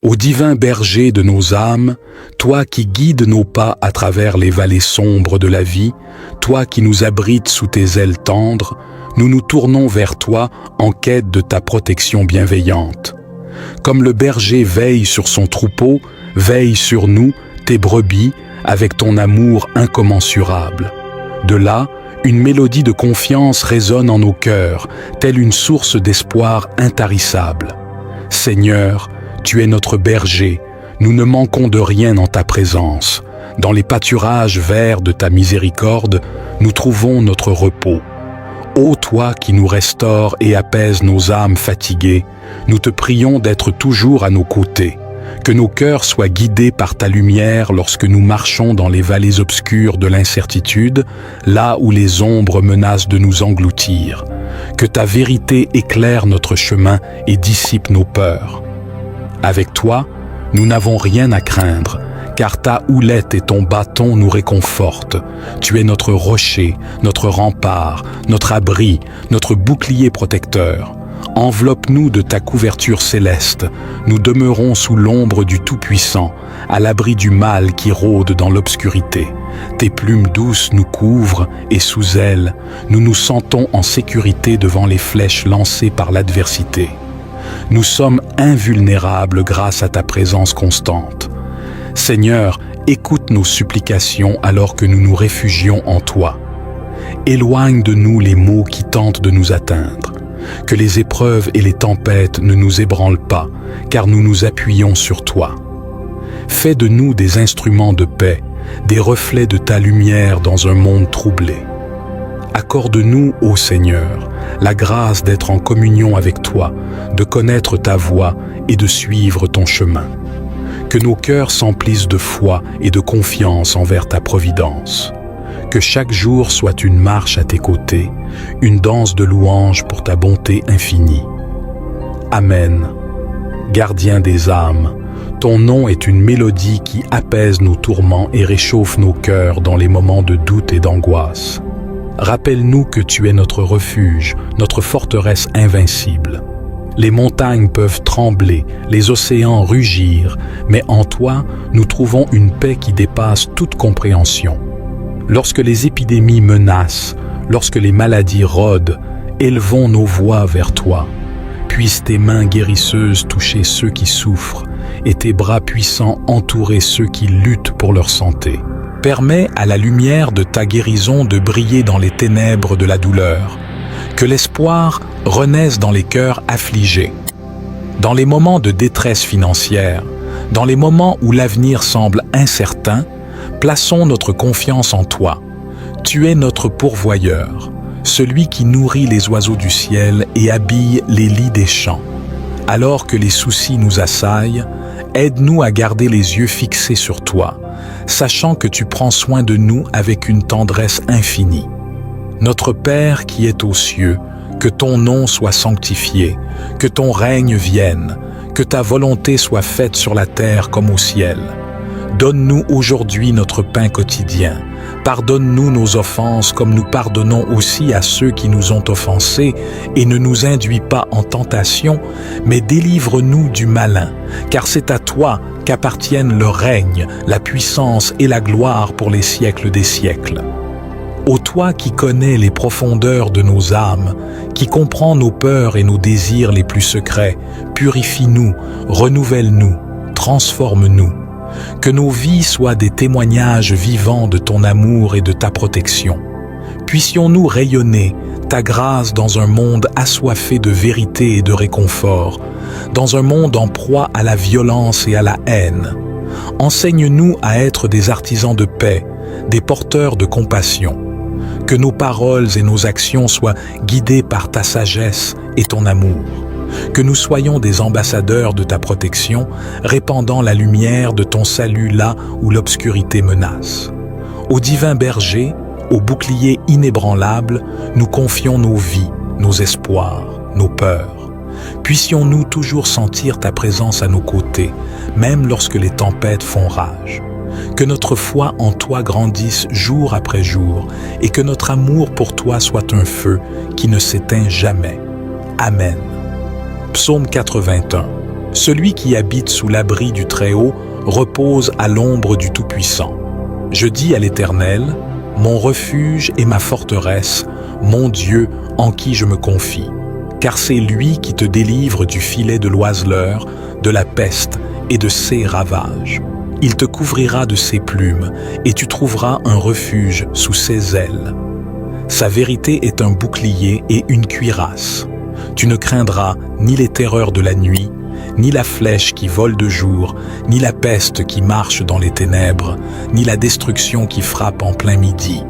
Ô divin berger de nos âmes, toi qui guides nos pas à travers les vallées sombres de la vie, toi qui nous abrites sous tes ailes tendres, nous nous tournons vers toi en quête de ta protection bienveillante. Comme le berger veille sur son troupeau, veille sur nous, tes brebis, avec ton amour incommensurable. De là, une mélodie de confiance résonne en nos cœurs, telle une source d'espoir intarissable. Seigneur, tu es notre berger, nous ne manquons de rien en ta présence. Dans les pâturages verts de ta miséricorde, nous trouvons notre repos. Ô toi qui nous restaures et apaises nos âmes fatiguées, nous te prions d'être toujours à nos côtés. Que nos cœurs soient guidés par ta lumière lorsque nous marchons dans les vallées obscures de l'incertitude, là où les ombres menacent de nous engloutir. Que ta vérité éclaire notre chemin et dissipe nos peurs. Avec toi, nous n'avons rien à craindre, car ta houlette et ton bâton nous réconfortent. Tu es notre rocher, notre rempart, notre abri, notre bouclier protecteur. Enveloppe-nous de ta couverture céleste. Nous demeurons sous l'ombre du Tout-Puissant, à l'abri du mal qui rôde dans l'obscurité. Tes plumes douces nous couvrent et sous elles, nous nous sentons en sécurité devant les flèches lancées par l'adversité. Nous sommes invulnérables grâce à ta présence constante. Seigneur, écoute nos supplications alors que nous nous réfugions en toi. Éloigne de nous les maux qui tentent de nous atteindre. Que les épreuves et les tempêtes ne nous ébranlent pas, car nous nous appuyons sur toi. Fais de nous des instruments de paix, des reflets de ta lumière dans un monde troublé. Accorde-nous, ô Seigneur, la grâce d'être en communion avec toi, de connaître ta voie et de suivre ton chemin. Que nos cœurs s'emplissent de foi et de confiance envers ta providence. Que chaque jour soit une marche à tes côtés, une danse de louange pour ta bonté infinie. Amen. Gardien des âmes, ton nom est une mélodie qui apaise nos tourments et réchauffe nos cœurs dans les moments de doute et d'angoisse. Rappelle-nous que tu es notre refuge, notre forteresse invincible. Les montagnes peuvent trembler, les océans rugir, mais en toi, nous trouvons une paix qui dépasse toute compréhension. Lorsque les épidémies menacent, lorsque les maladies rôdent, élevons nos voix vers toi. Puissent tes mains guérisseuses toucher ceux qui souffrent et tes bras puissants entourer ceux qui luttent pour leur santé. Permets à la lumière de ta guérison de briller dans les ténèbres de la douleur. Que l'espoir renaisse dans les cœurs affligés. Dans les moments de détresse financière, dans les moments où l'avenir semble incertain, plaçons notre confiance en toi. Tu es notre pourvoyeur, celui qui nourrit les oiseaux du ciel et habille les lits des champs. Alors que les soucis nous assaillent, aide-nous à garder les yeux fixés sur toi, sachant que tu prends soin de nous avec une tendresse infinie. Notre Père qui es aux cieux, que ton nom soit sanctifié, que ton règne vienne, que ta volonté soit faite sur la terre comme au ciel. Donne-nous aujourd'hui notre pain quotidien. Pardonne-nous nos offenses comme nous pardonnons aussi à ceux qui nous ont offensés et ne nous induis pas en tentation, mais délivre-nous du malin, car c'est à toi qu'appartiennent le règne, la puissance et la gloire pour les siècles des siècles. Ô toi qui connais les profondeurs de nos âmes, qui comprends nos peurs et nos désirs les plus secrets, purifie-nous, renouvelle-nous, transforme-nous. Que nos vies soient des témoignages vivants de ton amour et de ta protection. Puissions-nous rayonner ta grâce dans un monde assoiffé de vérité et de réconfort, dans un monde en proie à la violence et à la haine. Enseigne-nous à être des artisans de paix, des porteurs de compassion. Que nos paroles et nos actions soient guidées par ta sagesse et ton amour. Que nous soyons des ambassadeurs de ta protection, répandant la lumière de ton salut là où l'obscurité menace. Au divin berger, au bouclier inébranlable, nous confions nos vies, nos espoirs, nos peurs. Puissions-nous toujours sentir ta présence à nos côtés, même lorsque les tempêtes font rage. Que notre foi en toi grandisse jour après jour et que notre amour pour toi soit un feu qui ne s'éteint jamais. Amen. Psaume 81. Celui qui habite sous l'abri du Très-Haut repose à l'ombre du Tout-Puissant. Je dis à l'Éternel, mon refuge et ma forteresse, mon Dieu en qui je me confie. Car c'est lui qui te délivre du filet de l'oiseleur, de la peste et de ses ravages. Il te couvrira de ses plumes, et tu trouveras un refuge sous ses ailes. Sa vérité est un bouclier et une cuirasse. Tu ne craindras ni les terreurs de la nuit, ni la flèche qui vole de jour, ni la peste qui marche dans les ténèbres, ni la destruction qui frappe en plein midi.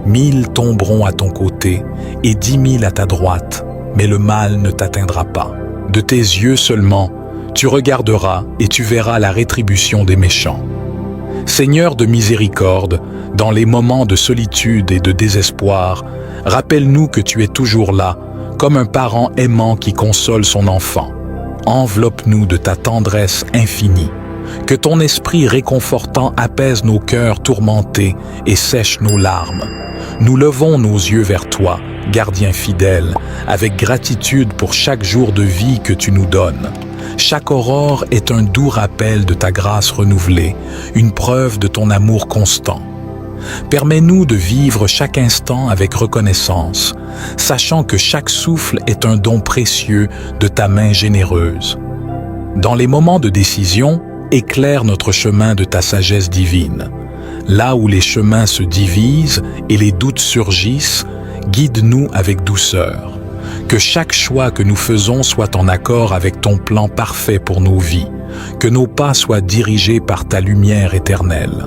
1000 tomberont à ton côté, et 10 000 à ta droite, mais le mal ne t'atteindra pas. De tes yeux seulement, tu regarderas et tu verras la rétribution des méchants. Seigneur de miséricorde, dans les moments de solitude et de désespoir, rappelle-nous que tu es toujours là, comme un parent aimant qui console son enfant. Enveloppe-nous de ta tendresse infinie. Que ton esprit réconfortant apaise nos cœurs tourmentés et sèche nos larmes. Nous levons nos yeux vers toi, gardien fidèle, avec gratitude pour chaque jour de vie que tu nous donnes. Chaque aurore est un doux rappel de ta grâce renouvelée, une preuve de ton amour constant. Permets-nous de vivre chaque instant avec reconnaissance, sachant que chaque souffle est un don précieux de ta main généreuse. Dans les moments de décision, éclaire notre chemin de ta sagesse divine. Là où les chemins se divisent et les doutes surgissent, guide-nous avec douceur. Que chaque choix que nous faisons soit en accord avec ton plan parfait pour nos vies. Que nos pas soient dirigés par ta lumière éternelle.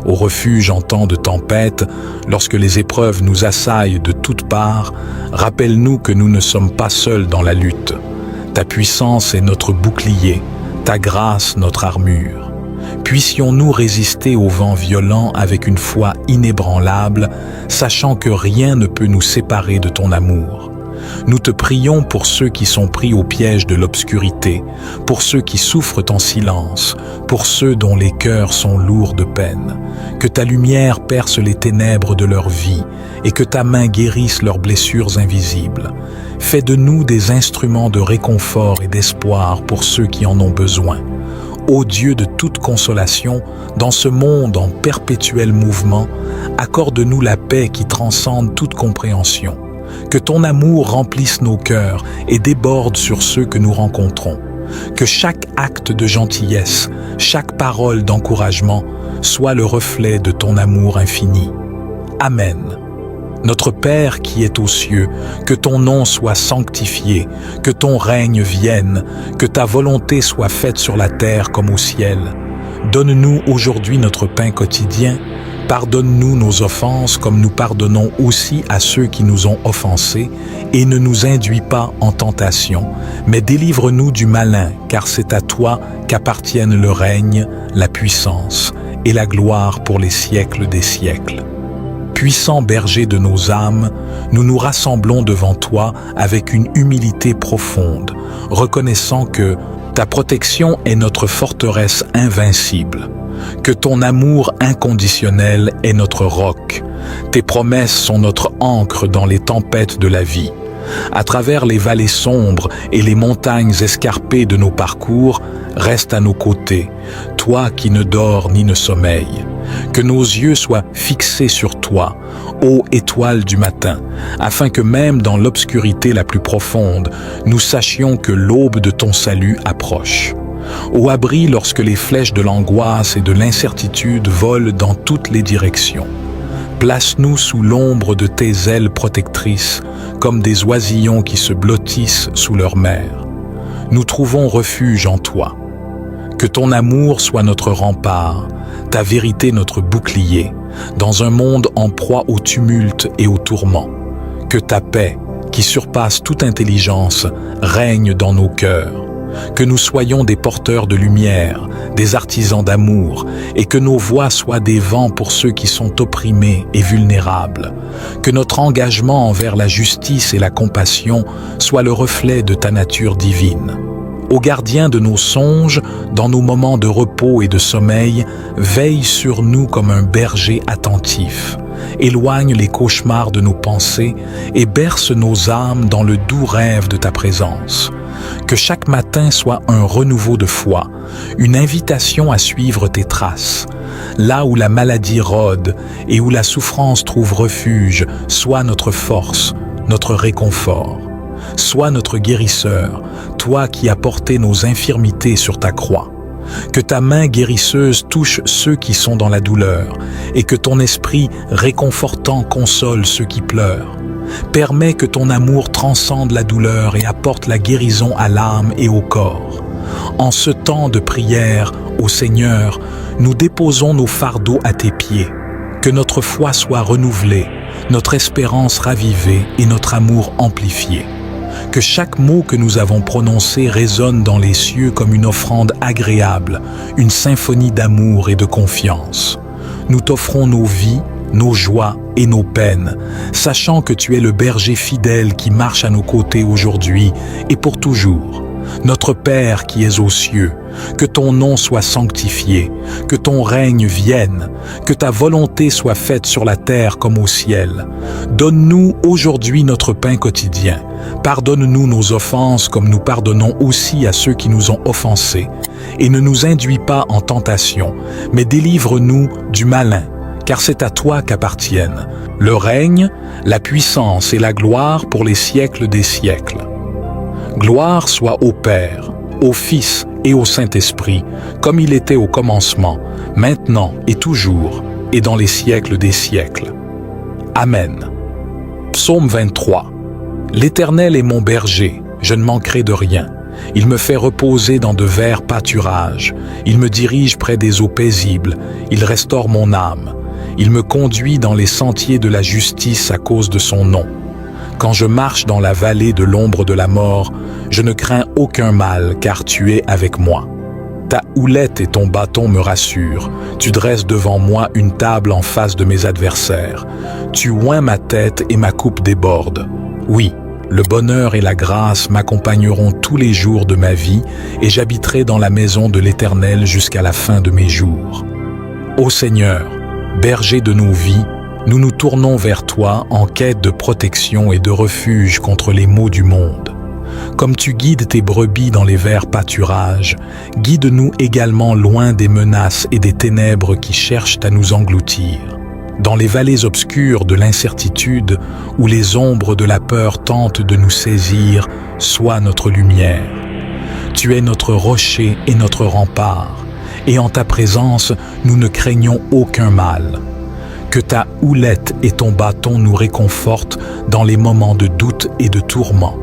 Au refuge en temps de tempête, lorsque les épreuves nous assaillent de toutes parts, rappelle-nous que nous ne sommes pas seuls dans la lutte. Ta puissance est notre bouclier, ta grâce notre armure. Puissions-nous résister aux vents violents avec une foi inébranlable, sachant que rien ne peut nous séparer de ton amour. Nous te prions pour ceux qui sont pris au piège de l'obscurité, pour ceux qui souffrent en silence, pour ceux dont les cœurs sont lourds de peine. Que ta lumière perce les ténèbres de leur vie et que ta main guérisse leurs blessures invisibles. Fais de nous des instruments de réconfort et d'espoir pour ceux qui en ont besoin. Ô Dieu de toute consolation, dans ce monde en perpétuel mouvement, accorde-nous la paix qui transcende toute compréhension. Que ton amour remplisse nos cœurs et déborde sur ceux que nous rencontrons. Que chaque acte de gentillesse, chaque parole d'encouragement soit le reflet de ton amour infini. Amen. Notre Père qui es aux cieux, que ton nom soit sanctifié, que ton règne vienne, que ta volonté soit faite sur la terre comme au ciel. Donne-nous aujourd'hui notre pain quotidien. Pardonne-nous nos offenses comme nous pardonnons aussi à ceux qui nous ont offensés, et ne nous induis pas en tentation, mais délivre-nous du malin, car c'est à toi qu'appartiennent le règne, la puissance et la gloire pour les siècles des siècles. Puissant berger de nos âmes, nous nous rassemblons devant toi avec une humilité profonde, reconnaissant que ta protection est notre forteresse invincible, que ton amour inconditionnel est notre roc. Tes promesses sont notre ancre dans les tempêtes de la vie. À travers les vallées sombres et les montagnes escarpées de nos parcours, reste à nos côtés, toi qui ne dors ni ne sommeilles. Que nos yeux soient fixés sur toi, ô étoile du matin, afin que même dans l'obscurité la plus profonde, nous sachions que l'aube de ton salut approche. Au abri lorsque les flèches de l'angoisse et de l'incertitude volent dans toutes les directions. Place-nous sous l'ombre de tes ailes protectrices, comme des oisillons qui se blottissent sous leur mère. Nous trouvons refuge en toi. Que ton amour soit notre rempart, ta vérité notre bouclier, dans un monde en proie au tumulte et au tourment. Que ta paix, qui surpasse toute intelligence, règne dans nos cœurs. Que nous soyons des porteurs de lumière, des artisans d'amour, et que nos voix soient des vents pour ceux qui sont opprimés et vulnérables. Que notre engagement envers la justice et la compassion soit le reflet de ta nature divine. Ô gardien de nos songes, dans nos moments de repos et de sommeil, veille sur nous comme un berger attentif. Éloigne les cauchemars de nos pensées et berce nos âmes dans le doux rêve de ta présence. Que chaque matin soit un renouveau de foi, une invitation à suivre tes traces. Là où la maladie rôde et où la souffrance trouve refuge, sois notre force, notre réconfort. Sois notre guérisseur, toi qui as porté nos infirmités sur ta croix. Que ta main guérisseuse touche ceux qui sont dans la douleur et que ton esprit réconfortant console ceux qui pleurent. Permets que ton amour transcende la douleur et apporte la guérison à l'âme et au corps. En ce temps de prière, ô Seigneur, nous déposons nos fardeaux à tes pieds. Que notre foi soit renouvelée, notre espérance ravivée et notre amour amplifié. Que chaque mot que nous avons prononcé résonne dans les cieux comme une offrande agréable, une symphonie d'amour et de confiance. Nous t'offrons nos vies, nos joies et nos peines, sachant que tu es le berger fidèle qui marche à nos côtés aujourd'hui et pour toujours. Notre Père qui es aux cieux, que ton nom soit sanctifié, que ton règne vienne, que ta volonté soit faite sur la terre comme au ciel. Donne-nous aujourd'hui notre pain quotidien. Pardonne-nous nos offenses comme nous pardonnons aussi à ceux qui nous ont offensés. Et ne nous induis pas en tentation, mais délivre-nous du malin, car c'est à toi qu'appartiennent le règne, la puissance et la gloire pour les siècles des siècles. Gloire soit au Père, au Fils et au Saint-Esprit, comme il était au commencement, maintenant et toujours, et dans les siècles des siècles. Amen. Psaume 23. L'Éternel est mon berger, je ne manquerai de rien. Il me fait reposer dans de verts pâturages. Il me dirige près des eaux paisibles. Il restaure mon âme. Il me conduit dans les sentiers de la justice à cause de son nom. Quand je marche dans la vallée de l'ombre de la mort, je ne crains aucun mal, car tu es avec moi. Ta houlette et ton bâton me rassurent. Tu dresses devant moi une table en face de mes adversaires. Tu oins ma tête et ma coupe déborde. Oui, le bonheur et la grâce m'accompagneront tous les jours de ma vie et j'habiterai dans la maison de l'Éternel jusqu'à la fin de mes jours. Ô Seigneur, berger de nos vies, nous nous tournons vers toi en quête de protection et de refuge contre les maux du monde. Comme tu guides tes brebis dans les verts pâturages, guide-nous également loin des menaces et des ténèbres qui cherchent à nous engloutir. Dans les vallées obscures de l'incertitude, où les ombres de la peur tentent de nous saisir, sois notre lumière. Tu es notre rocher et notre rempart, et en ta présence, nous ne craignons aucun mal. Que ta houlette et ton bâton nous réconfortent dans les moments de doute et de tourment.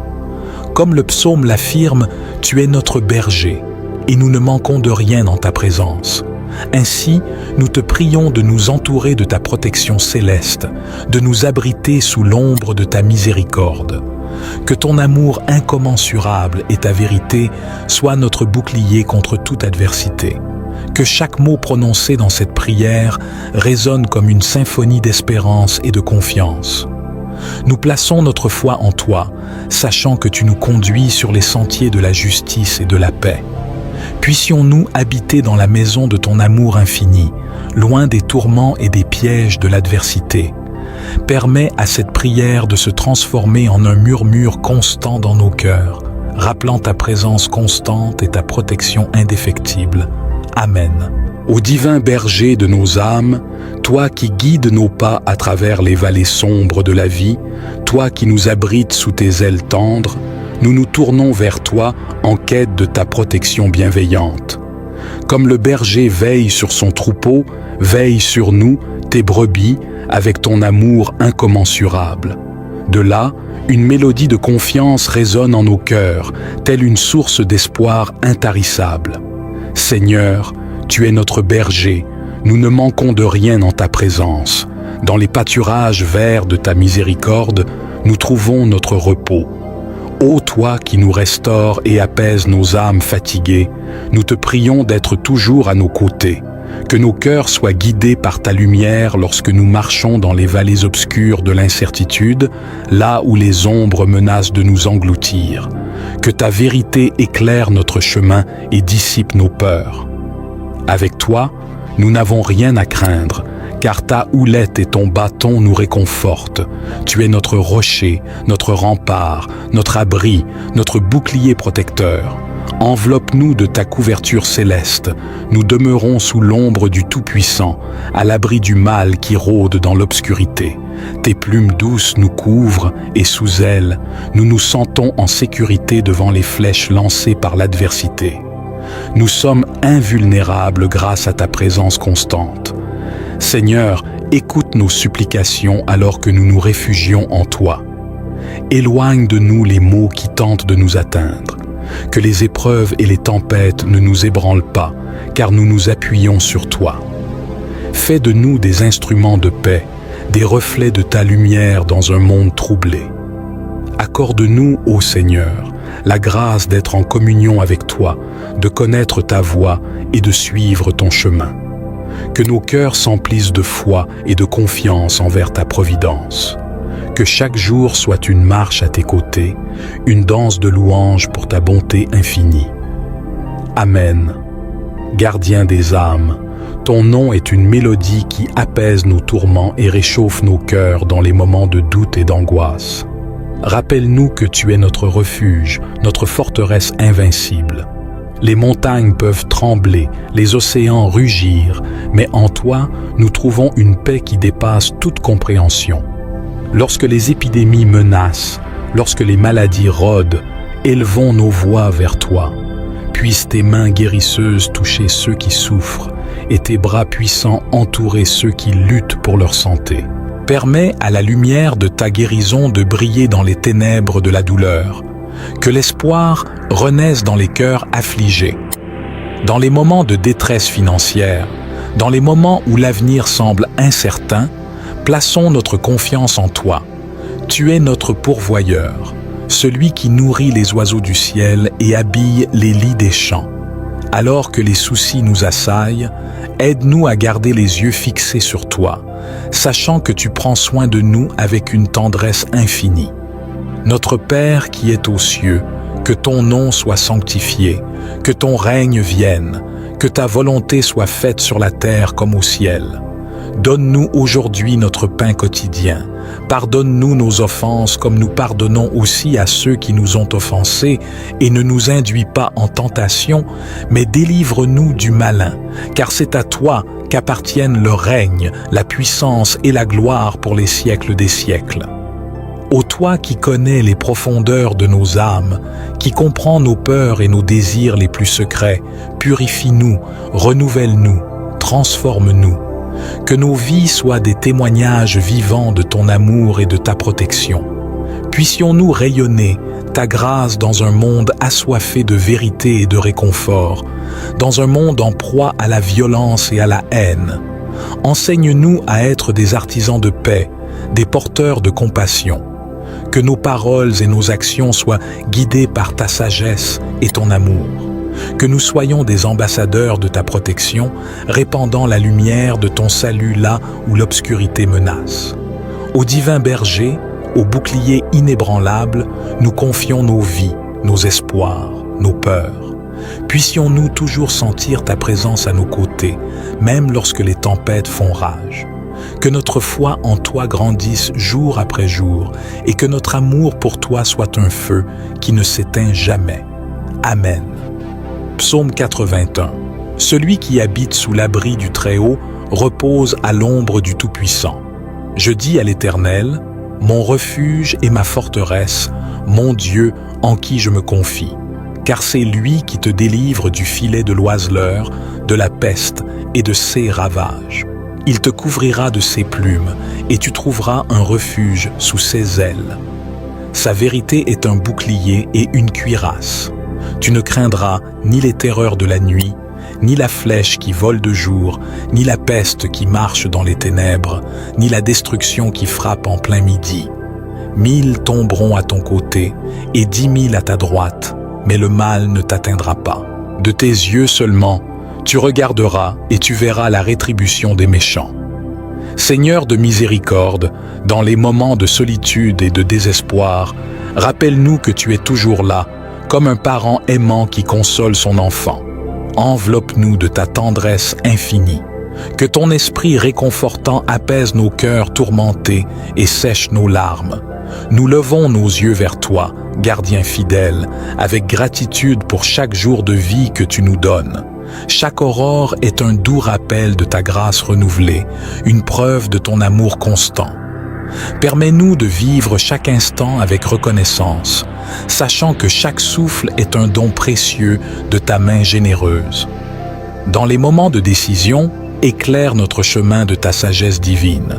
Comme le psaume l'affirme, tu es notre berger, et nous ne manquons de rien en ta présence. Ainsi, nous te prions de nous entourer de ta protection céleste, de nous abriter sous l'ombre de ta miséricorde. Que ton amour incommensurable et ta vérité soient notre bouclier contre toute adversité. Que chaque mot prononcé dans cette prière résonne comme une symphonie d'espérance et de confiance. Nous plaçons notre foi en toi, sachant que tu nous conduis sur les sentiers de la justice et de la paix. Puissions-nous habiter dans la maison de ton amour infini, loin des tourments et des pièges de l'adversité. Permets à cette prière de se transformer en un murmure constant dans nos cœurs, rappelant ta présence constante et ta protection indéfectible. Amen. Ô divin berger de nos âmes, toi qui guides nos pas à travers les vallées sombres de la vie, toi qui nous abrites sous tes ailes tendres, nous nous tournons vers toi en quête de ta protection bienveillante. Comme le berger veille sur son troupeau, veille sur nous, tes brebis, avec ton amour incommensurable. De là, une mélodie de confiance résonne en nos cœurs, telle une source d'espoir intarissable. Seigneur, tu es notre berger, nous ne manquons de rien en ta présence. Dans les pâturages verts de ta miséricorde, nous trouvons notre repos. Ô toi qui nous restaures et apaises nos âmes fatiguées, nous te prions d'être toujours à nos côtés. Que nos cœurs soient guidés par ta lumière lorsque nous marchons dans les vallées obscures de l'incertitude, là où les ombres menacent de nous engloutir. Que ta vérité éclaire notre chemin et dissipe nos peurs. Avec toi, nous n'avons rien à craindre, car ta houlette et ton bâton nous réconfortent. Tu es notre rocher, notre rempart, notre abri, notre bouclier protecteur. Enveloppe-nous de ta couverture céleste. Nous demeurons sous l'ombre du Tout-Puissant, à l'abri du mal qui rôde dans l'obscurité. Tes plumes douces nous couvrent et sous elles, nous nous sentons en sécurité devant les flèches lancées par l'adversité. Nous sommes invulnérables grâce à ta présence constante. Seigneur, écoute nos supplications alors que nous nous réfugions en toi. Éloigne de nous les maux qui tentent de nous atteindre. Que les épreuves et les tempêtes ne nous ébranlent pas, car nous nous appuyons sur toi. Fais de nous des instruments de paix, des reflets de ta lumière dans un monde troublé. Accorde-nous, ô Seigneur, la grâce d'être en communion avec toi, de connaître ta voie et de suivre ton chemin. Que nos cœurs s'emplissent de foi et de confiance envers ta providence. Que chaque jour soit une marche à tes côtés, une danse de louange pour ta bonté infinie. Amen. Gardien des âmes, ton nom est une mélodie qui apaise nos tourments et réchauffe nos cœurs dans les moments de doute et d'angoisse. Rappelle-nous que tu es notre refuge, notre forteresse invincible. Les montagnes peuvent trembler, les océans rugir, mais en toi, nous trouvons une paix qui dépasse toute compréhension. Lorsque les épidémies menacent, lorsque les maladies rôdent, élevons nos voix vers toi. Puissent tes mains guérisseuses toucher ceux qui souffrent et tes bras puissants entourer ceux qui luttent pour leur santé. Permets à la lumière de ta guérison de briller dans les ténèbres de la douleur. Que l'espoir renaisse dans les cœurs affligés. Dans les moments de détresse financière, dans les moments où l'avenir semble incertain, plaçons notre confiance en toi. Tu es notre pourvoyeur, celui qui nourrit les oiseaux du ciel et habille les lits des champs. Alors que les soucis nous assaillent, aide-nous à garder les yeux fixés sur toi, sachant que tu prends soin de nous avec une tendresse infinie. Notre Père qui es aux cieux, que ton nom soit sanctifié, que ton règne vienne, que ta volonté soit faite sur la terre comme au ciel. Donne-nous aujourd'hui notre pain quotidien. Pardonne-nous nos offenses comme nous pardonnons aussi à ceux qui nous ont offensés et ne nous induis pas en tentation, mais délivre-nous du malin, car c'est à toi qu'appartiennent le règne, la puissance et la gloire pour les siècles des siècles. Ô toi qui connais les profondeurs de nos âmes, qui comprends nos peurs et nos désirs les plus secrets, purifie-nous, renouvelle-nous, transforme-nous. Que nos vies soient des témoignages vivants de ton amour et de ta protection. Puissions-nous rayonner ta grâce dans un monde assoiffé de vérité et de réconfort, dans un monde en proie à la violence et à la haine. Enseigne-nous à être des artisans de paix, des porteurs de compassion. Que nos paroles et nos actions soient guidées par ta sagesse et ton amour. Que nous soyons des ambassadeurs de ta protection, répandant la lumière de ton salut là où l'obscurité menace. Au divin berger, au bouclier inébranlable, nous confions nos vies, nos espoirs, nos peurs. Puissions-nous toujours sentir ta présence à nos côtés, même lorsque les tempêtes font rage. Que notre foi en toi grandisse jour après jour et que notre amour pour toi soit un feu qui ne s'éteint jamais. Amen. Psaume 81. Celui qui habite sous l'abri du Très-Haut repose à l'ombre du Tout-Puissant. Je dis à l'Éternel, mon refuge et ma forteresse, mon Dieu en qui je me confie. Car c'est lui qui te délivre du filet de l'oiseleur, de la peste et de ses ravages. Il te couvrira de ses plumes et tu trouveras un refuge sous ses ailes. Sa vérité est un bouclier et une cuirasse. Tu ne craindras ni les terreurs de la nuit, ni la flèche qui vole de jour, ni la peste qui marche dans les ténèbres, ni la destruction qui frappe en plein midi. 1000 tomberont à ton côté et 10 000 à ta droite, mais le mal ne t'atteindra pas. De tes yeux seulement, tu regarderas et tu verras la rétribution des méchants. Seigneur de miséricorde, dans les moments de solitude et de désespoir, rappelle-nous que tu es toujours là, comme un parent aimant qui console son enfant. Enveloppe-nous de ta tendresse infinie. Que ton esprit réconfortant apaise nos cœurs tourmentés et sèche nos larmes. Nous levons nos yeux vers toi, gardien fidèle, avec gratitude pour chaque jour de vie que tu nous donnes. Chaque aurore est un doux rappel de ta grâce renouvelée, une preuve de ton amour constant. Permets-nous de vivre chaque instant avec reconnaissance, sachant que chaque souffle est un don précieux de ta main généreuse. Dans les moments de décision, éclaire notre chemin de ta sagesse divine.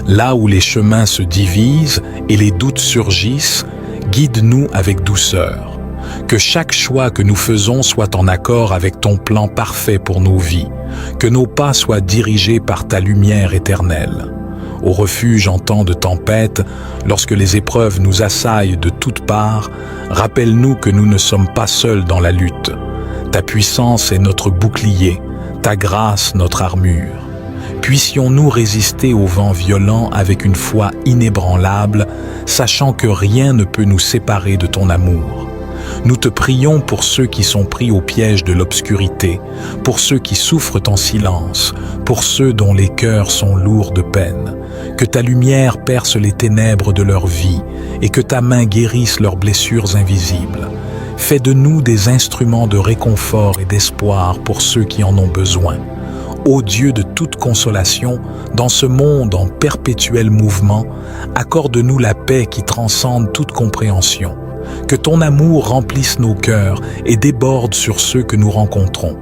Là où les chemins se divisent et les doutes surgissent, guide-nous avec douceur. Que chaque choix que nous faisons soit en accord avec ton plan parfait pour nos vies. Que nos pas soient dirigés par ta lumière éternelle. Au refuge en temps de tempête, lorsque les épreuves nous assaillent de toutes parts, rappelle-nous que nous ne sommes pas seuls dans la lutte. Ta puissance est notre bouclier, ta grâce notre armure. Puissions-nous résister aux vents violents avec une foi inébranlable, sachant que rien ne peut nous séparer de ton amour. Nous te prions pour ceux qui sont pris au piège de l'obscurité, pour ceux qui souffrent en silence, pour ceux dont les cœurs sont lourds de peine. Que ta lumière perce les ténèbres de leur vie et que ta main guérisse leurs blessures invisibles. Fais de nous des instruments de réconfort et d'espoir pour ceux qui en ont besoin. Ô Dieu de toute consolation, dans ce monde en perpétuel mouvement, accorde-nous la paix qui transcende toute compréhension. Que ton amour remplisse nos cœurs et déborde sur ceux que nous rencontrons.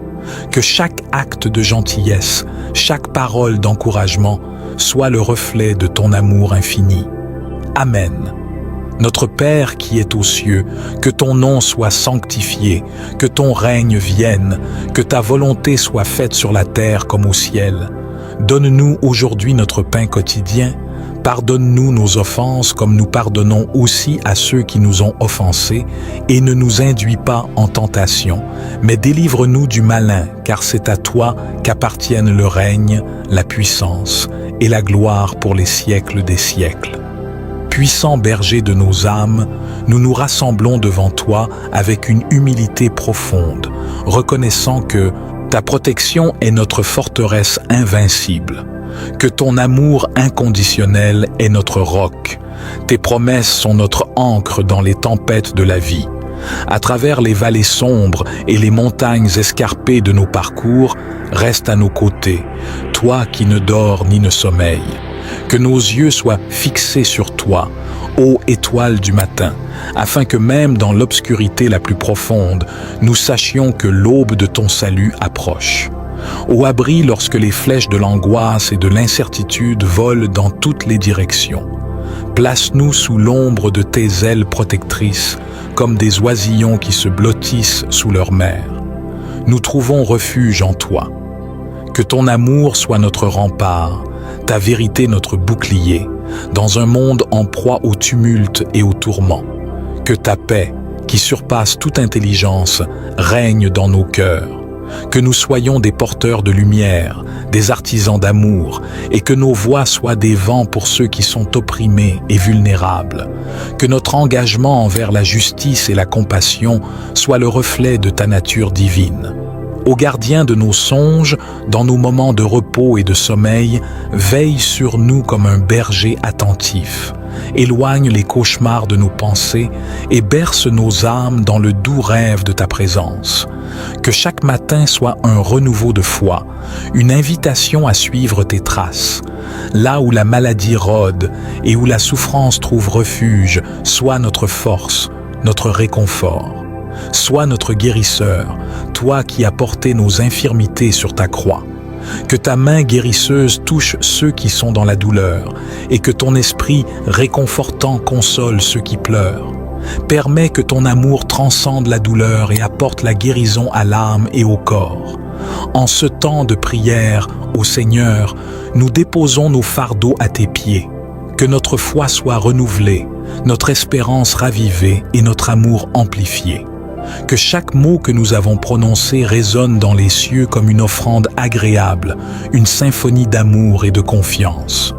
Que chaque acte de gentillesse, chaque parole d'encouragement soit le reflet de ton amour infini. Amen. Notre Père qui es aux cieux, que ton nom soit sanctifié, que ton règne vienne, que ta volonté soit faite sur la terre comme au ciel. Donne-nous aujourd'hui notre pain quotidien. Pardonne-nous nos offenses comme nous pardonnons aussi à ceux qui nous ont offensés, et ne nous induis pas en tentation, mais délivre-nous du malin, car c'est à toi qu'appartiennent le règne, la puissance et la gloire pour les siècles des siècles. Puissant berger de nos âmes, nous nous rassemblons devant toi avec une humilité profonde, reconnaissant que ta protection est notre forteresse invincible, que ton amour inconditionnel est notre roc. Tes promesses sont notre ancre dans les tempêtes de la vie. À travers les vallées sombres et les montagnes escarpées de nos parcours, reste à nos côtés, toi qui ne dors ni ne sommeilles. Que nos yeux soient fixés sur toi, ô étoile du matin, afin que même dans l'obscurité la plus profonde, nous sachions que l'aube de ton salut approche. Au abri lorsque les flèches de l'angoisse et de l'incertitude volent dans toutes les directions. Place-nous sous l'ombre de tes ailes protectrices, comme des oisillons qui se blottissent sous leur mère. Nous trouvons refuge en toi. Que ton amour soit notre rempart, ta vérité notre bouclier, dans un monde en proie au tumulte et au tourment. Que ta paix, qui surpasse toute intelligence, règne dans nos cœurs. Que nous soyons des porteurs de lumière, des artisans d'amour, et que nos voix soient des vents pour ceux qui sont opprimés et vulnérables. Que notre engagement envers la justice et la compassion soit le reflet de ta nature divine. Ô gardien de nos songes, dans nos moments de repos et de sommeil, veille sur nous comme un berger attentif. Éloigne les cauchemars de nos pensées et berce nos âmes dans le doux rêve de ta présence. Que chaque matin soit un renouveau de foi, une invitation à suivre tes traces. Là où la maladie rôde et où la souffrance trouve refuge, sois notre force, notre réconfort. Sois notre guérisseur, toi qui as porté nos infirmités sur ta croix. Que ta main guérisseuse touche ceux qui sont dans la douleur et que ton esprit réconfortant console ceux qui pleurent. Permets que ton amour transcende la douleur et apporte la guérison à l'âme et au corps. En ce temps de prière, ô Seigneur, nous déposons nos fardeaux à tes pieds. Que notre foi soit renouvelée, notre espérance ravivée et notre amour amplifié. Que chaque mot que nous avons prononcé résonne dans les cieux comme une offrande agréable, une symphonie d'amour et de confiance.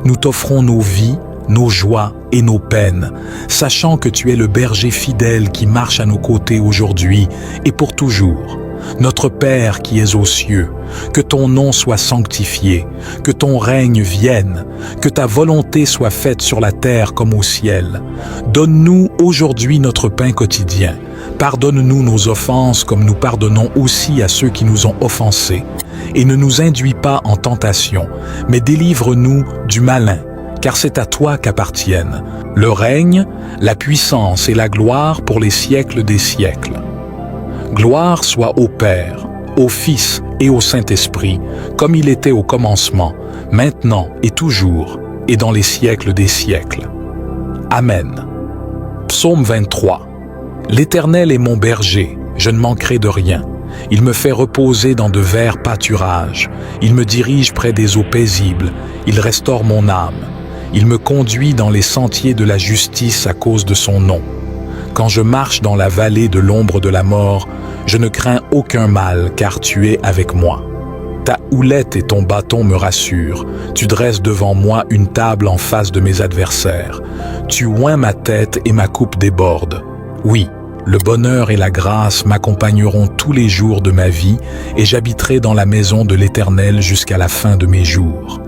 Nous t'offrons nos vies, nos joies et nos peines, sachant que tu es le berger fidèle qui marche à nos côtés aujourd'hui et pour toujours. Notre Père qui es aux cieux, que ton nom soit sanctifié, que ton règne vienne, que ta volonté soit faite sur la terre comme au ciel. Donne-nous aujourd'hui notre pain quotidien. Pardonne-nous nos offenses comme nous pardonnons aussi à ceux qui nous ont offensés. Et ne nous induis pas en tentation, mais délivre-nous du malin, car c'est à toi qu'appartiennent le règne, la puissance et la gloire pour les siècles des siècles. Gloire soit au Père, au Fils et au Saint-Esprit, comme il était au commencement, maintenant et toujours, et dans les siècles des siècles. Amen. Psaume 23. L'Éternel est mon berger, je ne manquerai de rien. Il me fait reposer dans de verts pâturages. Il me dirige près des eaux paisibles. Il restaure mon âme. Il me conduit dans les sentiers de la justice à cause de son nom. Quand je marche dans la vallée de l'ombre de la mort, je ne crains aucun mal, car tu es avec moi. Ta houlette et ton bâton me rassurent. Tu dresses devant moi une table en face de mes adversaires. Tu oins ma tête et ma coupe déborde. Oui, le bonheur et la grâce m'accompagneront tous les jours de ma vie et j'habiterai dans la maison de l'Éternel jusqu'à la fin de mes jours.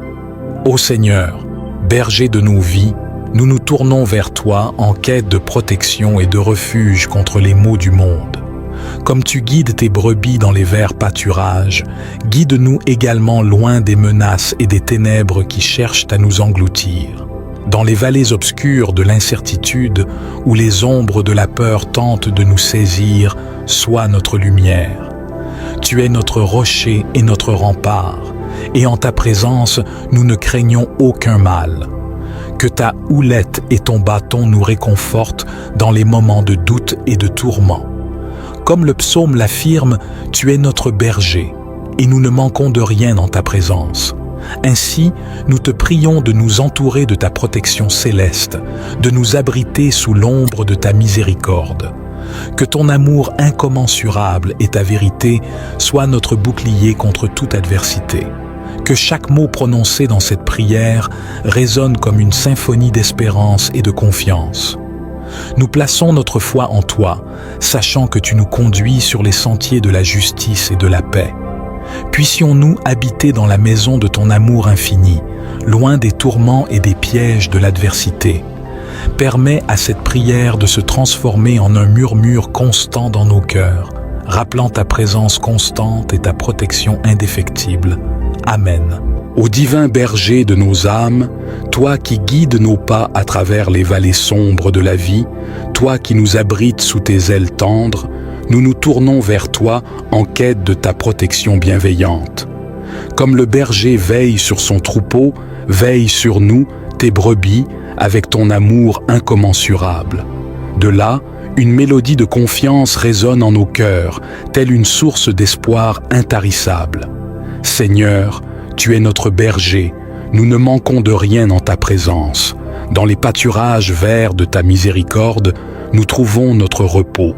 Ô Seigneur, berger de nos vies, nous nous tournons vers toi en quête de protection et de refuge contre les maux du monde. Comme tu guides tes brebis dans les verts pâturages, guide-nous également loin des menaces et des ténèbres qui cherchent à nous engloutir. Dans les vallées obscures de l'incertitude, où les ombres de la peur tentent de nous saisir, sois notre lumière. Tu es notre rocher et notre rempart, et en ta présence, nous ne craignons aucun mal. Que ta houlette et ton bâton nous réconfortent dans les moments de doute et de tourment. Comme le psaume l'affirme, tu es notre berger, et nous ne manquons de rien en ta présence. Ainsi, nous te prions de nous entourer de ta protection céleste, de nous abriter sous l'ombre de ta miséricorde. Que ton amour incommensurable et ta vérité soient notre bouclier contre toute adversité. Que chaque mot prononcé dans cette prière résonne comme une symphonie d'espérance et de confiance. Nous plaçons notre foi en toi, sachant que tu nous conduis sur les sentiers de la justice et de la paix. Puissions-nous habiter dans la maison de ton amour infini, loin des tourments et des pièges de l'adversité. Permets à cette prière de se transformer en un murmure constant dans nos cœurs, rappelant ta présence constante et ta protection indéfectible. Amen. Ô divin berger de nos âmes, toi qui guides nos pas à travers les vallées sombres de la vie, toi qui nous abrites sous tes ailes tendres, nous nous tournons vers toi en quête de ta protection bienveillante. Comme le berger veille sur son troupeau, veille sur nous, tes brebis, avec ton amour incommensurable. De là, une mélodie de confiance résonne en nos cœurs, telle une source d'espoir intarissable. Seigneur, tu es notre berger, nous ne manquons de rien en ta présence. Dans les pâturages verts de ta miséricorde, nous trouvons notre repos.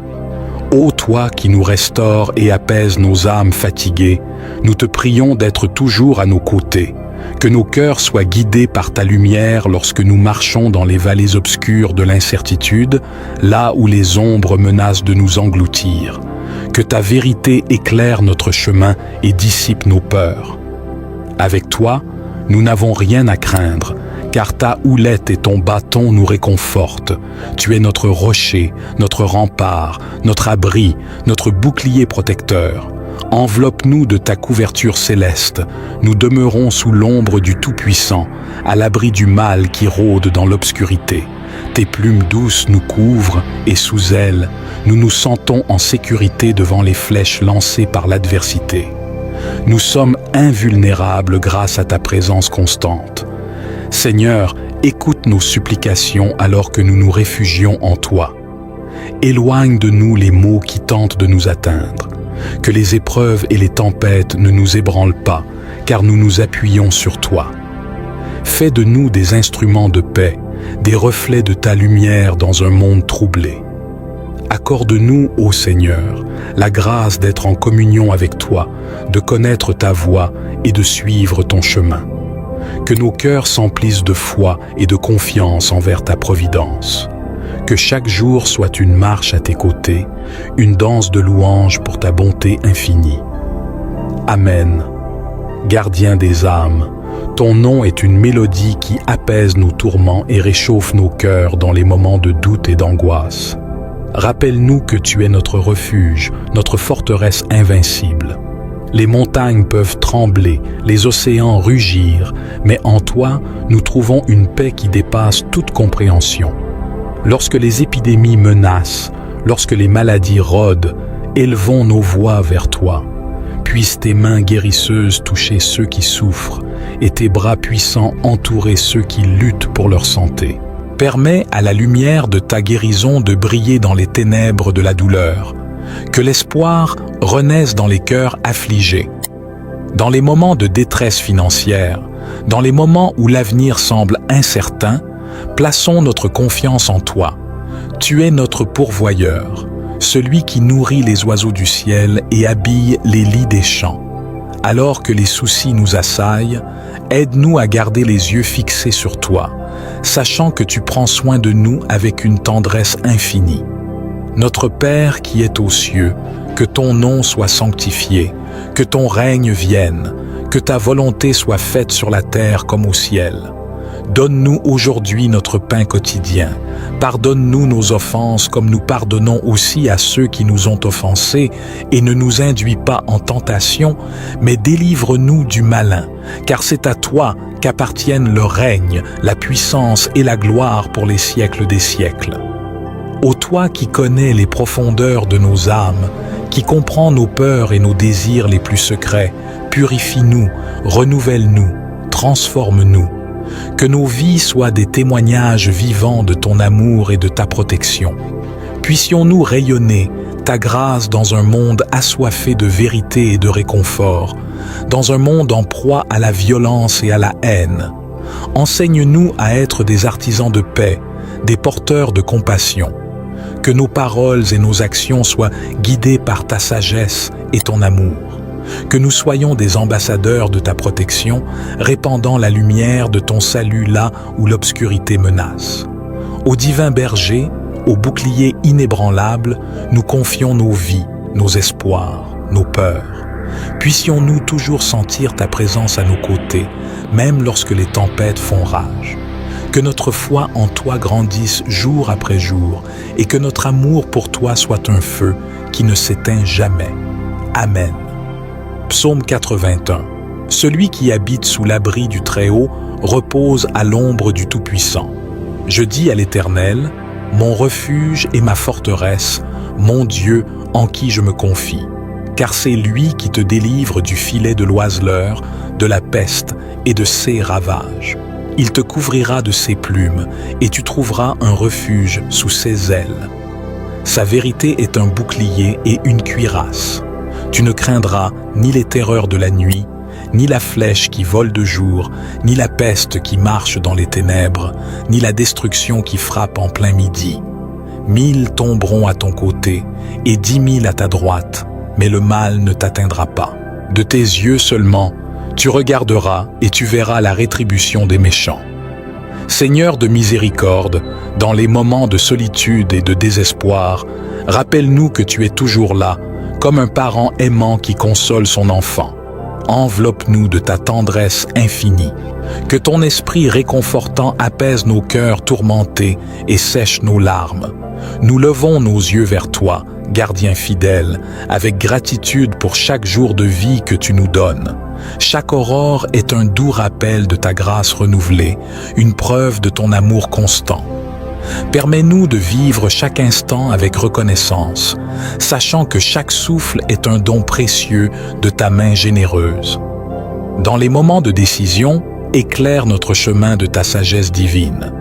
Ô toi qui nous restaures et apaises nos âmes fatiguées, nous te prions d'être toujours à nos côtés. Que nos cœurs soient guidés par ta lumière lorsque nous marchons dans les vallées obscures de l'incertitude, là où les ombres menacent de nous engloutir. Que ta vérité éclaire notre chemin et dissipe nos peurs. Avec toi, nous n'avons rien à craindre, car ta houlette et ton bâton nous réconfortent. Tu es notre rocher, notre rempart, notre abri, notre bouclier protecteur. Enveloppe-nous de ta couverture céleste. Nous demeurons sous l'ombre du Tout-Puissant, à l'abri du mal qui rôde dans l'obscurité. Tes plumes douces nous couvrent et sous elles, nous nous sentons en sécurité devant les flèches lancées par l'adversité. Nous sommes invulnérables grâce à ta présence constante. Seigneur, écoute nos supplications alors que nous nous réfugions en toi. Éloigne de nous les maux qui tentent de nous atteindre. Que les épreuves et les tempêtes ne nous ébranlent pas, car nous nous appuyons sur toi. Fais de nous des instruments de paix, des reflets de ta lumière dans un monde troublé. Accorde-nous, ô Seigneur, la grâce d'être en communion avec toi, de connaître ta voie et de suivre ton chemin. Que nos cœurs s'emplissent de foi et de confiance envers ta providence. Que chaque jour soit une marche à tes côtés, une danse de louanges pour ta bonté infinie. Amen. Gardien des âmes, ton nom est une mélodie qui apaise nos tourments et réchauffe nos cœurs dans les moments de doute et d'angoisse. Rappelle-nous que tu es notre refuge, notre forteresse invincible. Les montagnes peuvent trembler, les océans rugir, mais en toi, nous trouvons une paix qui dépasse toute compréhension. Lorsque les épidémies menacent, lorsque les maladies rôdent, élevons nos voix vers toi. Puissent tes mains guérisseuses toucher ceux qui souffrent et tes bras puissants entourer ceux qui luttent pour leur santé. Permets à la lumière de ta guérison de briller dans les ténèbres de la douleur. Que l'espoir renaisse dans les cœurs affligés. Dans les moments de détresse financière, dans les moments où l'avenir semble incertain, plaçons notre confiance en toi. Tu es notre pourvoyeur, celui qui nourrit les oiseaux du ciel et habille les lits des champs. Alors que les soucis nous assaillent, aide-nous à garder les yeux fixés sur toi, sachant que tu prends soin de nous avec une tendresse infinie. Notre Père qui est aux cieux, que ton nom soit sanctifié, que ton règne vienne, que ta volonté soit faite sur la terre comme au ciel. Donne-nous aujourd'hui notre pain quotidien. Pardonne-nous nos offenses comme nous pardonnons aussi à ceux qui nous ont offensés, et ne nous induis pas en tentation, mais délivre-nous du malin, car c'est à toi qu'appartiennent le règne, la puissance et la gloire pour les siècles des siècles. Ô toi qui connais les profondeurs de nos âmes, qui comprends nos peurs et nos désirs les plus secrets, purifie-nous, renouvelle-nous, transforme-nous. Que nos vies soient des témoignages vivants de ton amour et de ta protection. Puissions-nous rayonner ta grâce dans un monde assoiffé de vérité et de réconfort, dans un monde en proie à la violence et à la haine. Enseigne-nous à être des artisans de paix, des porteurs de compassion. Que nos paroles et nos actions soient guidées par ta sagesse et ton amour. Que nous soyons des ambassadeurs de ta protection, répandant la lumière de ton salut là où l'obscurité menace. Au divin berger, au bouclier inébranlable, nous confions nos vies, nos espoirs, nos peurs. Puissions-nous toujours sentir ta présence à nos côtés, même lorsque les tempêtes font rage. Que notre foi en toi grandisse jour après jour et que notre amour pour toi soit un feu qui ne s'éteint jamais. Amen. Psaume 81. Celui qui habite sous l'abri du Très-Haut repose à l'ombre du Tout-Puissant. Je dis à l'Éternel, mon refuge et ma forteresse, mon Dieu en qui je me confie. Car c'est lui qui te délivre du filet de l'oiseleur, de la peste et de ses ravages. Il te couvrira de ses plumes et tu trouveras un refuge sous ses ailes. Sa vérité est un bouclier et une cuirasse. Tu ne craindras ni les terreurs de la nuit, ni la flèche qui vole de jour, ni la peste qui marche dans les ténèbres, ni la destruction qui frappe en plein midi. 1000 tomberont à ton côté et 10 000 à ta droite, mais le mal ne t'atteindra pas. De tes yeux seulement, tu regarderas et tu verras la rétribution des méchants. Seigneur de miséricorde, dans les moments de solitude et de désespoir, rappelle-nous que tu es toujours là, comme un parent aimant qui console son enfant. Enveloppe-nous de ta tendresse infinie. Que ton esprit réconfortant apaise nos cœurs tourmentés et sèche nos larmes. Nous levons nos yeux vers toi, gardien fidèle, avec gratitude pour chaque jour de vie que tu nous donnes. Chaque aurore est un doux rappel de ta grâce renouvelée, une preuve de ton amour constant. Permets-nous de vivre chaque instant avec reconnaissance, sachant que chaque souffle est un don précieux de ta main généreuse. Dans les moments de décision, éclaire notre chemin de ta sagesse divine.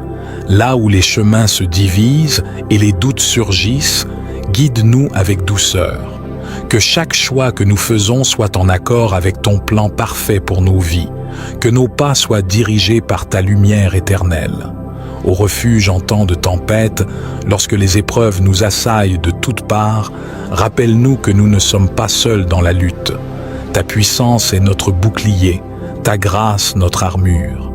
Là où les chemins se divisent et les doutes surgissent, guide-nous avec douceur. Que chaque choix que nous faisons soit en accord avec ton plan parfait pour nos vies. Que nos pas soient dirigés par ta lumière éternelle. Au refuge en temps de tempête, lorsque les épreuves nous assaillent de toutes parts, rappelle-nous que nous ne sommes pas seuls dans la lutte. Ta puissance est notre bouclier, ta grâce notre armure.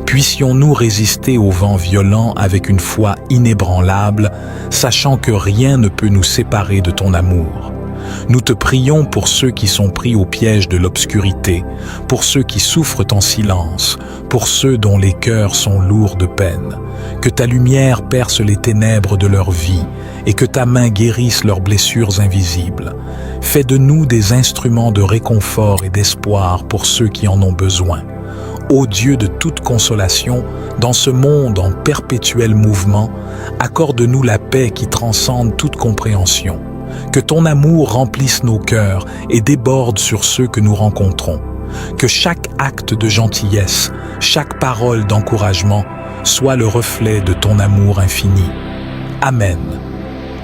Puissions-nous résister aux vents violents avec une foi inébranlable, sachant que rien ne peut nous séparer de ton amour. Nous te prions pour ceux qui sont pris au piège de l'obscurité, pour ceux qui souffrent en silence, pour ceux dont les cœurs sont lourds de peine. Que ta lumière perce les ténèbres de leur vie et que ta main guérisse leurs blessures invisibles. Fais de nous des instruments de réconfort et d'espoir pour ceux qui en ont besoin. Ô Dieu de toute consolation, dans ce monde en perpétuel mouvement, accorde-nous la paix qui transcende toute compréhension. Que ton amour remplisse nos cœurs et déborde sur ceux que nous rencontrons. Que chaque acte de gentillesse, chaque parole d'encouragement soit le reflet de ton amour infini. Amen.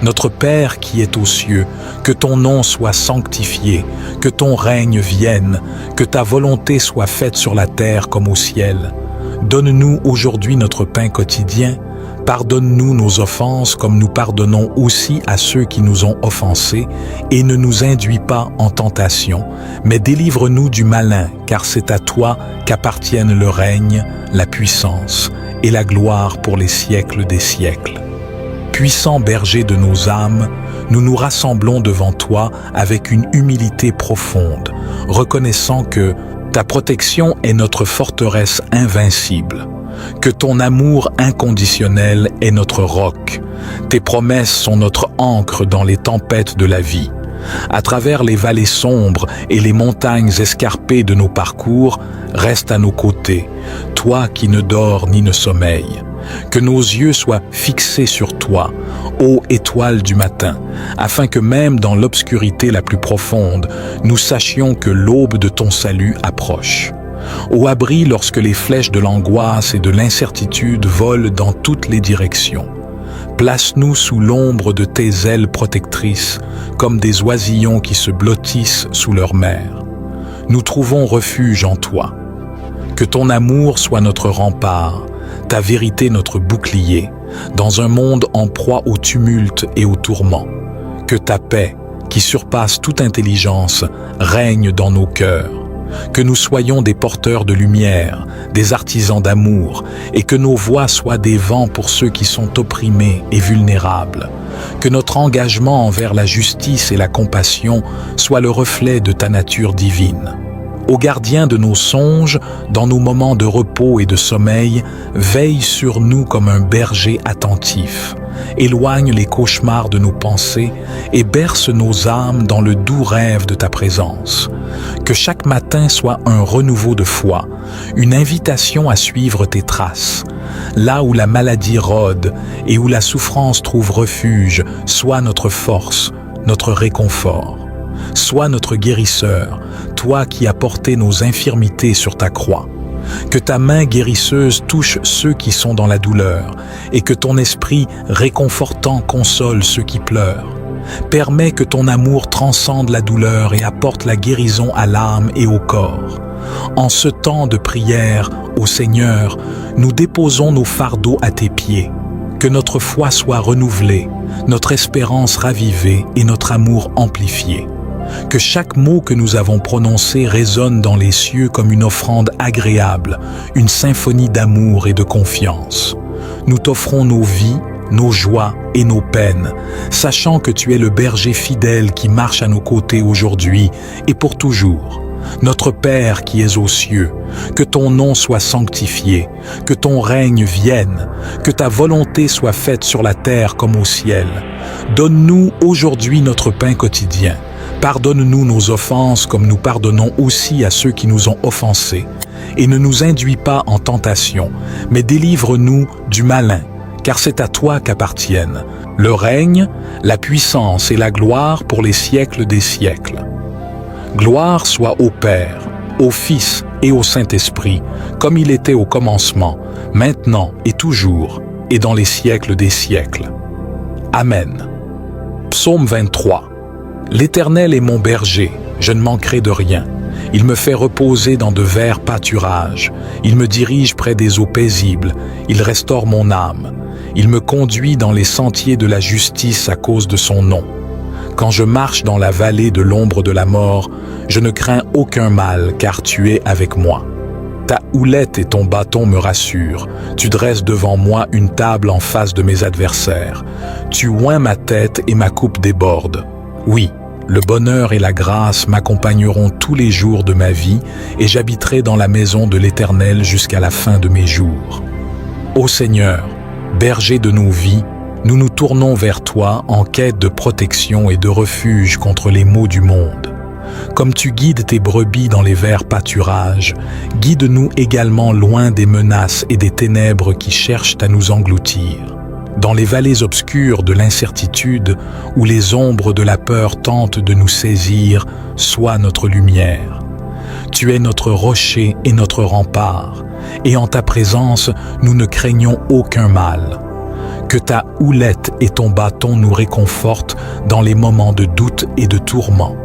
Notre Père qui es aux cieux, que ton nom soit sanctifié, que ton règne vienne, que ta volonté soit faite sur la terre comme au ciel. Donne-nous aujourd'hui notre pain quotidien. Pardonne-nous nos offenses comme nous pardonnons aussi à ceux qui nous ont offensés, et ne nous induis pas en tentation, mais délivre-nous du malin, car c'est à toi qu'appartiennent le règne, la puissance et la gloire pour les siècles des siècles. Puissant berger de nos âmes, nous nous rassemblons devant toi avec une humilité profonde, reconnaissant que ta protection est notre forteresse invincible, que ton amour inconditionnel est notre roc. Tes promesses sont notre ancre dans les tempêtes de la vie. À travers les vallées sombres et les montagnes escarpées de nos parcours, reste à nos côtés, toi qui ne dors ni ne sommeilles. Que nos yeux soient fixés sur toi, ô étoile du matin, afin que même dans l'obscurité la plus profonde, nous sachions que l'aube de ton salut approche. Au abri lorsque les flèches de l'angoisse et de l'incertitude volent dans toutes les directions. Place-nous sous l'ombre de tes ailes protectrices, comme des oisillons qui se blottissent sous leur mère. Nous trouvons refuge en toi. Que ton amour soit notre rempart, ta vérité notre bouclier, dans un monde en proie au tumulte et au tourment. Que ta paix, qui surpasse toute intelligence, règne dans nos cœurs. Que nous soyons des porteurs de lumière, des artisans d'amour, et que nos voix soient des vents pour ceux qui sont opprimés et vulnérables. Que notre engagement envers la justice et la compassion soit le reflet de ta nature divine. Ô gardien de nos songes, dans nos moments de repos et de sommeil, veille sur nous comme un berger attentif. Éloigne les cauchemars de nos pensées et berce nos âmes dans le doux rêve de ta présence. Que chaque matin soit un renouveau de foi, une invitation à suivre tes traces. Là où la maladie rôde et où la souffrance trouve refuge, sois notre force, notre réconfort. Sois notre guérisseur, toi qui as porté nos infirmités sur ta croix. Que ta main guérisseuse touche ceux qui sont dans la douleur et que ton esprit réconfortant console ceux qui pleurent. Permets que ton amour transcende la douleur et apporte la guérison à l'âme et au corps. En ce temps de prière, ô Seigneur, nous déposons nos fardeaux à tes pieds. Que notre foi soit renouvelée, notre espérance ravivée et notre amour amplifié. Que chaque mot que nous avons prononcé résonne dans les cieux comme une offrande agréable, une symphonie d'amour et de confiance. Nous t'offrons nos vies, nos joies et nos peines, sachant que tu es le berger fidèle qui marche à nos côtés aujourd'hui et pour toujours. Notre Père qui es aux cieux, que ton nom soit sanctifié, que ton règne vienne, que ta volonté soit faite sur la terre comme au ciel. Donne-nous aujourd'hui notre pain quotidien. Pardonne-nous nos offenses comme nous pardonnons aussi à ceux qui nous ont offensés. Et ne nous induis pas en tentation, mais délivre-nous du malin, car c'est à toi qu'appartiennent le règne, la puissance et la gloire pour les siècles des siècles. Gloire soit au Père, au Fils et au Saint-Esprit, comme il était au commencement, maintenant et toujours, et dans les siècles des siècles. Amen. Psaume 23. L'Éternel est mon berger, je ne manquerai de rien. Il me fait reposer dans de verts pâturages. Il me dirige près des eaux paisibles. Il restaure mon âme. Il me conduit dans les sentiers de la justice à cause de son nom. Quand je marche dans la vallée de l'ombre de la mort, je ne crains aucun mal, car tu es avec moi. Ta houlette et ton bâton me rassurent. Tu dresses devant moi une table en face de mes adversaires. Tu oins ma tête et ma coupe déborde. Oui, le bonheur et la grâce m'accompagneront tous les jours de ma vie et j'habiterai dans la maison de l'Éternel jusqu'à la fin de mes jours. Ô Seigneur, berger de nos vies, nous nous tournons vers toi en quête de protection et de refuge contre les maux du monde. Comme tu guides tes brebis dans les verts pâturages, guide-nous également loin des menaces et des ténèbres qui cherchent à nous engloutir. Dans les vallées obscures de l'incertitude, où les ombres de la peur tentent de nous saisir, sois notre lumière. Tu es notre rocher et notre rempart, et en ta présence, nous ne craignons aucun mal. Que ta houlette et ton bâton nous réconfortent dans les moments de doute et de tourment.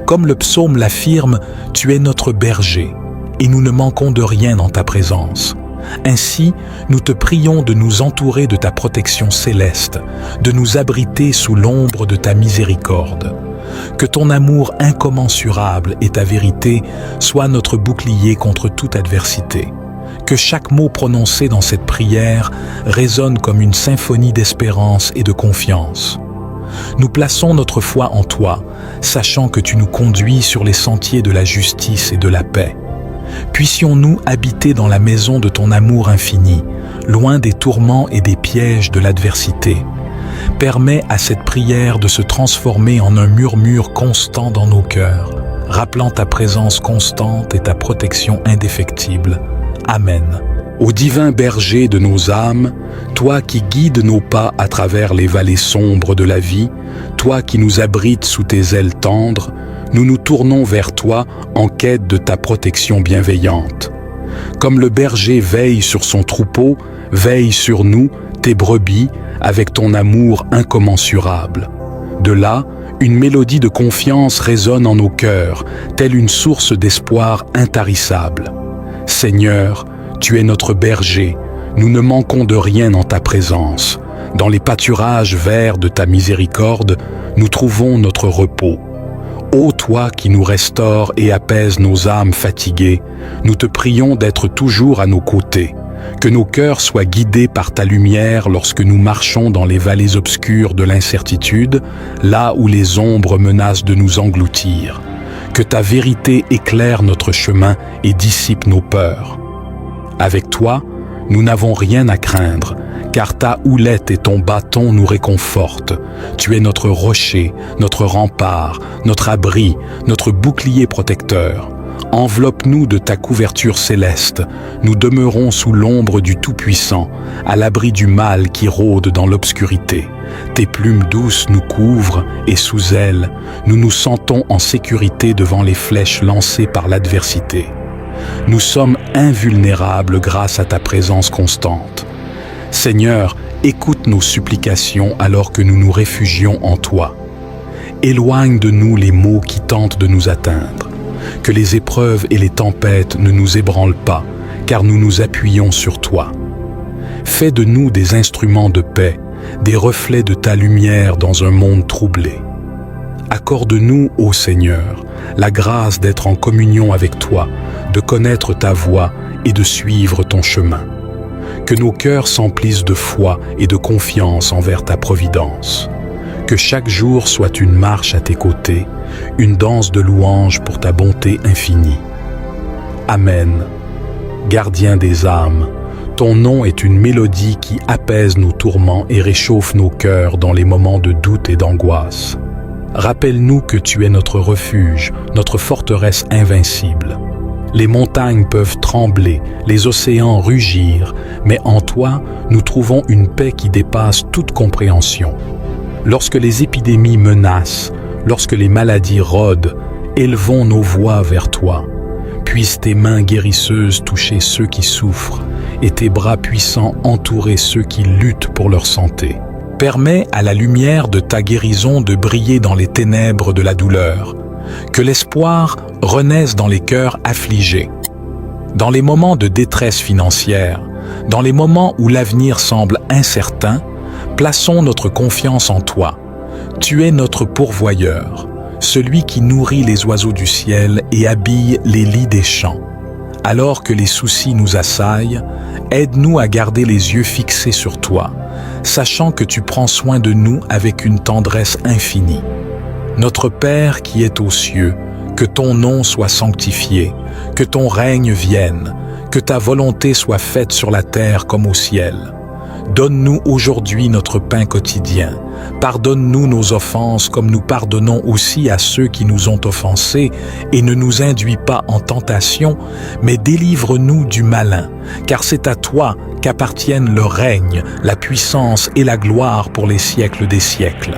Comme le psaume l'affirme, tu es notre berger, et nous ne manquons de rien en ta présence. Ainsi, nous te prions de nous entourer de ta protection céleste, de nous abriter sous l'ombre de ta miséricorde. Que ton amour incommensurable et ta vérité soient notre bouclier contre toute adversité. Que chaque mot prononcé dans cette prière résonne comme une symphonie d'espérance et de confiance. Nous plaçons notre foi en toi, sachant que tu nous conduis sur les sentiers de la justice et de la paix. Puissions-nous habiter dans la maison de ton amour infini, loin des tourments et des pièges de l'adversité. Permets à cette prière de se transformer en un murmure constant dans nos cœurs, rappelant ta présence constante et ta protection indéfectible. Amen. Ô divin berger de nos âmes, toi qui guides nos pas à travers les vallées sombres de la vie, toi qui nous abrites sous tes ailes tendres, nous nous tournons vers toi en quête de ta protection bienveillante. Comme le berger veille sur son troupeau, veille sur nous, tes brebis, avec ton amour incommensurable. De là, une mélodie de confiance résonne en nos cœurs, telle une source d'espoir intarissable. Seigneur, tu es notre berger, nous ne manquons de rien en ta présence. Dans les pâturages verts de ta miséricorde, nous trouvons notre repos. Ô toi qui nous restaures et apaises nos âmes fatiguées, nous te prions d'être toujours à nos côtés. Que nos cœurs soient guidés par ta lumière lorsque nous marchons dans les vallées obscures de l'incertitude, là où les ombres menacent de nous engloutir. Que ta vérité éclaire notre chemin et dissipe nos peurs. Avec toi, nous n'avons rien à craindre, car ta houlette et ton bâton nous réconfortent. Tu es notre rocher, notre rempart, notre abri, notre bouclier protecteur. Enveloppe-nous de ta couverture céleste. Nous demeurons sous l'ombre du Tout-Puissant, à l'abri du mal qui rôde dans l'obscurité. Tes plumes douces nous couvrent et sous elles, nous nous sentons en sécurité devant les flèches lancées par l'adversité. Nous sommes invulnérables grâce à ta présence constante. Seigneur, écoute nos supplications alors que nous nous réfugions en toi. Éloigne de nous les maux qui tentent de nous atteindre. Que les épreuves et les tempêtes ne nous ébranlent pas, car nous nous appuyons sur toi. Fais de nous des instruments de paix, des reflets de ta lumière dans un monde troublé. Accorde-nous, ô Seigneur, la grâce d'être en communion avec toi, de connaître ta voie et de suivre ton chemin. Que nos cœurs s'emplissent de foi et de confiance envers ta providence. Que chaque jour soit une marche à tes côtés, une danse de louange pour ta bonté infinie. Amen. Gardien des âmes, ton nom est une mélodie qui apaise nos tourments et réchauffe nos cœurs dans les moments de doute et d'angoisse. Rappelle-nous que tu es notre refuge, notre forteresse invincible. Les montagnes peuvent trembler, les océans rugir, mais en toi, nous trouvons une paix qui dépasse toute compréhension. Lorsque les épidémies menacent, lorsque les maladies rôdent, élevons nos voix vers toi. Puissent tes mains guérisseuses toucher ceux qui souffrent et tes bras puissants entourer ceux qui luttent pour leur santé. Permets à la lumière de ta guérison de briller dans les ténèbres de la douleur. Que l'espoir renaisse dans les cœurs affligés. Dans les moments de détresse financière, dans les moments où l'avenir semble incertain, plaçons notre confiance en toi. Tu es notre pourvoyeur, celui qui nourrit les oiseaux du ciel et habille les lits des champs. Alors que les soucis nous assaillent, aide-nous à garder les yeux fixés sur toi, sachant que tu prends soin de nous avec une tendresse infinie. Notre Père qui es aux cieux, que ton nom soit sanctifié, que ton règne vienne, que ta volonté soit faite sur la terre comme au ciel. Donne-nous aujourd'hui notre pain quotidien. Pardonne-nous nos offenses comme nous pardonnons aussi à ceux qui nous ont offensés, et ne nous induis pas en tentation, mais délivre-nous du malin, car c'est à toi qu'appartiennent le règne, la puissance et la gloire pour les siècles des siècles.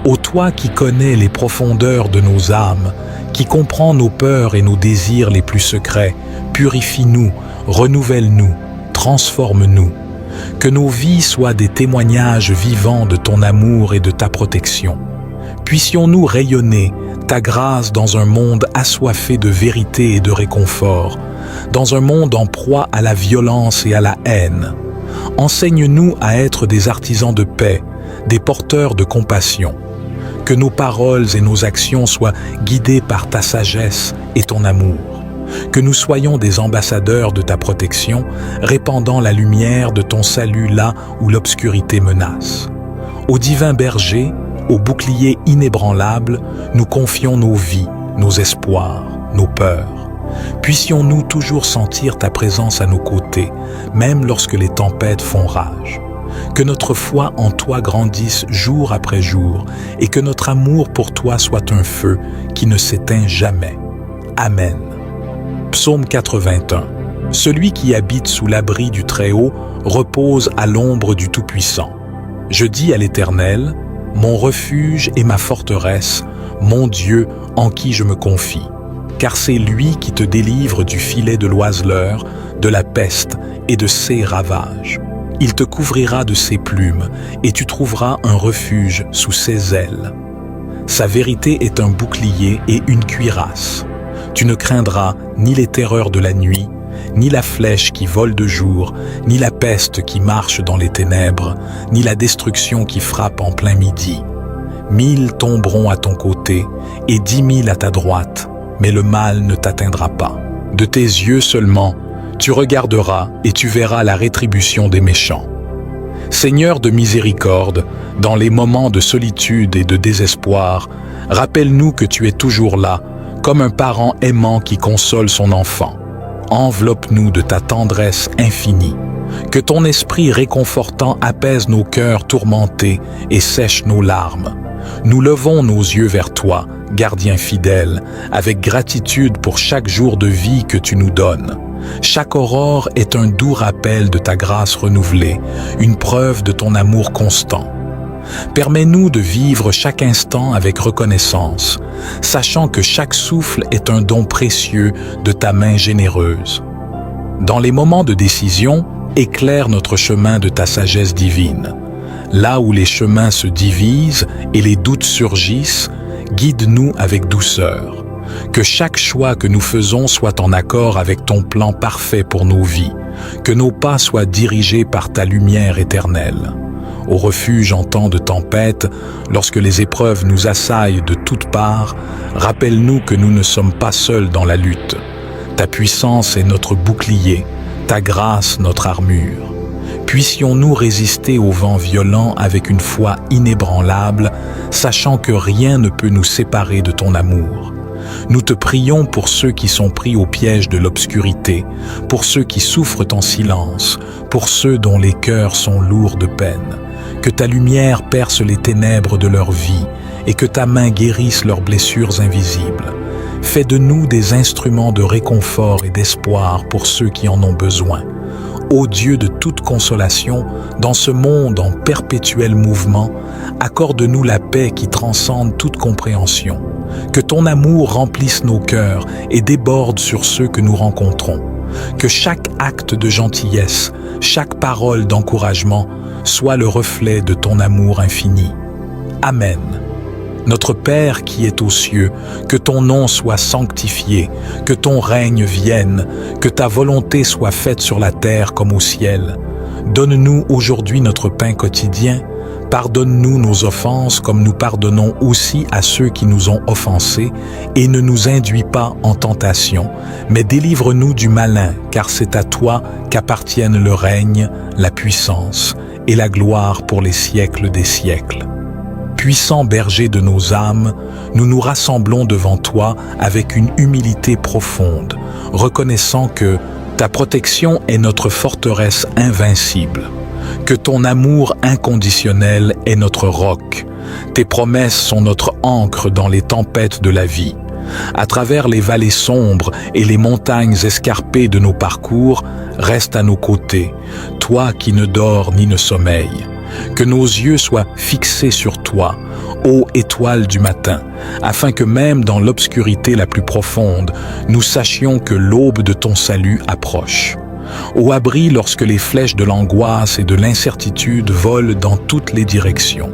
Ô toi qui connais les profondeurs de nos âmes, qui comprends nos peurs et nos désirs les plus secrets, purifie-nous, renouvelle-nous, transforme-nous. Que nos vies soient des témoignages vivants de ton amour et de ta protection. Puissions-nous rayonner ta grâce dans un monde assoiffé de vérité et de réconfort, dans un monde en proie à la violence et à la haine. Enseigne-nous à être des artisans de paix, des porteurs de compassion. Que nos paroles et nos actions soient guidées par ta sagesse et ton amour. Que nous soyons des ambassadeurs de ta protection, répandant la lumière de ton salut là où l'obscurité menace. Au divin berger, au bouclier inébranlable, nous confions nos vies, nos espoirs, nos peurs. Puissions-nous toujours sentir ta présence à nos côtés, même lorsque les tempêtes font rage. Que notre foi en toi grandisse jour après jour, et que notre amour pour toi soit un feu qui ne s'éteint jamais. Amen. Psaume 81. Celui qui habite sous l'abri du Très-Haut repose à l'ombre du Tout-Puissant. Je dis à l'Éternel, mon refuge et ma forteresse, mon Dieu en qui je me confie. Car c'est lui qui te délivre du filet de l'oiseleur, de la peste et de ses ravages. Il te couvrira de ses plumes et tu trouveras un refuge sous ses ailes. Sa vérité est un bouclier et une cuirasse. Tu ne craindras ni les terreurs de la nuit, ni la flèche qui vole de jour, ni la peste qui marche dans les ténèbres, ni la destruction qui frappe en plein midi. 1000 tomberont à ton côté et 10 000 à ta droite, mais le mal ne t'atteindra pas. De tes yeux seulement, tu regarderas et tu verras la rétribution des méchants. Seigneur de miséricorde, dans les moments de solitude et de désespoir, rappelle-nous que tu es toujours là, comme un parent aimant qui console son enfant. Enveloppe-nous de ta tendresse infinie. Que ton esprit réconfortant apaise nos cœurs tourmentés et sèche nos larmes. Nous levons nos yeux vers toi, gardien fidèle, avec gratitude pour chaque jour de vie que tu nous donnes. Chaque aurore est un doux rappel de ta grâce renouvelée, une preuve de ton amour constant. Permets-nous de vivre chaque instant avec reconnaissance, sachant que chaque souffle est un don précieux de ta main généreuse. Dans les moments de décision, éclaire notre chemin de ta sagesse divine. Là où les chemins se divisent et les doutes surgissent, guide-nous avec douceur. Que chaque choix que nous faisons soit en accord avec ton plan parfait pour nos vies. Que nos pas soient dirigés par ta lumière éternelle. Au refuge en temps de tempête, lorsque les épreuves nous assaillent de toutes parts, rappelle-nous que nous ne sommes pas seuls dans la lutte. Ta puissance est notre bouclier, ta grâce notre armure. Puissions-nous résister aux vents violents avec une foi inébranlable, sachant que rien ne peut nous séparer de ton amour. Nous te prions pour ceux qui sont pris au piège de l'obscurité, pour ceux qui souffrent en silence, pour ceux dont les cœurs sont lourds de peine. Que ta lumière perce les ténèbres de leur vie et que ta main guérisse leurs blessures invisibles. Fais de nous des instruments de réconfort et d'espoir pour ceux qui en ont besoin. Ô Dieu de toute consolation, dans ce monde en perpétuel mouvement, accorde-nous la paix qui transcende toute compréhension. Que ton amour remplisse nos cœurs et déborde sur ceux que nous rencontrons. Que chaque acte de gentillesse, chaque parole d'encouragement soit le reflet de ton amour infini. Amen. Notre Père qui es aux cieux, que ton nom soit sanctifié, que ton règne vienne, que ta volonté soit faite sur la terre comme au ciel. Donne-nous aujourd'hui notre pain quotidien. Pardonne-nous nos offenses comme nous pardonnons aussi à ceux qui nous ont offensés, et ne nous induis pas en tentation, mais délivre-nous du malin, car c'est à toi qu'appartiennent le règne, la puissance et la gloire pour les siècles des siècles. Puissant berger de nos âmes, nous nous rassemblons devant toi avec une humilité profonde, reconnaissant que ta protection est notre forteresse invincible, que ton amour inconditionnel est notre roc. Tes promesses sont notre ancre dans les tempêtes de la vie. À travers les vallées sombres et les montagnes escarpées de nos parcours, reste à nos côtés, toi qui ne dors ni ne sommeilles. Que nos yeux soient fixés sur toi, ô étoile du matin, afin que même dans l'obscurité la plus profonde, nous sachions que l'aube de ton salut approche. Au abri lorsque les flèches de l'angoisse et de l'incertitude volent dans toutes les directions.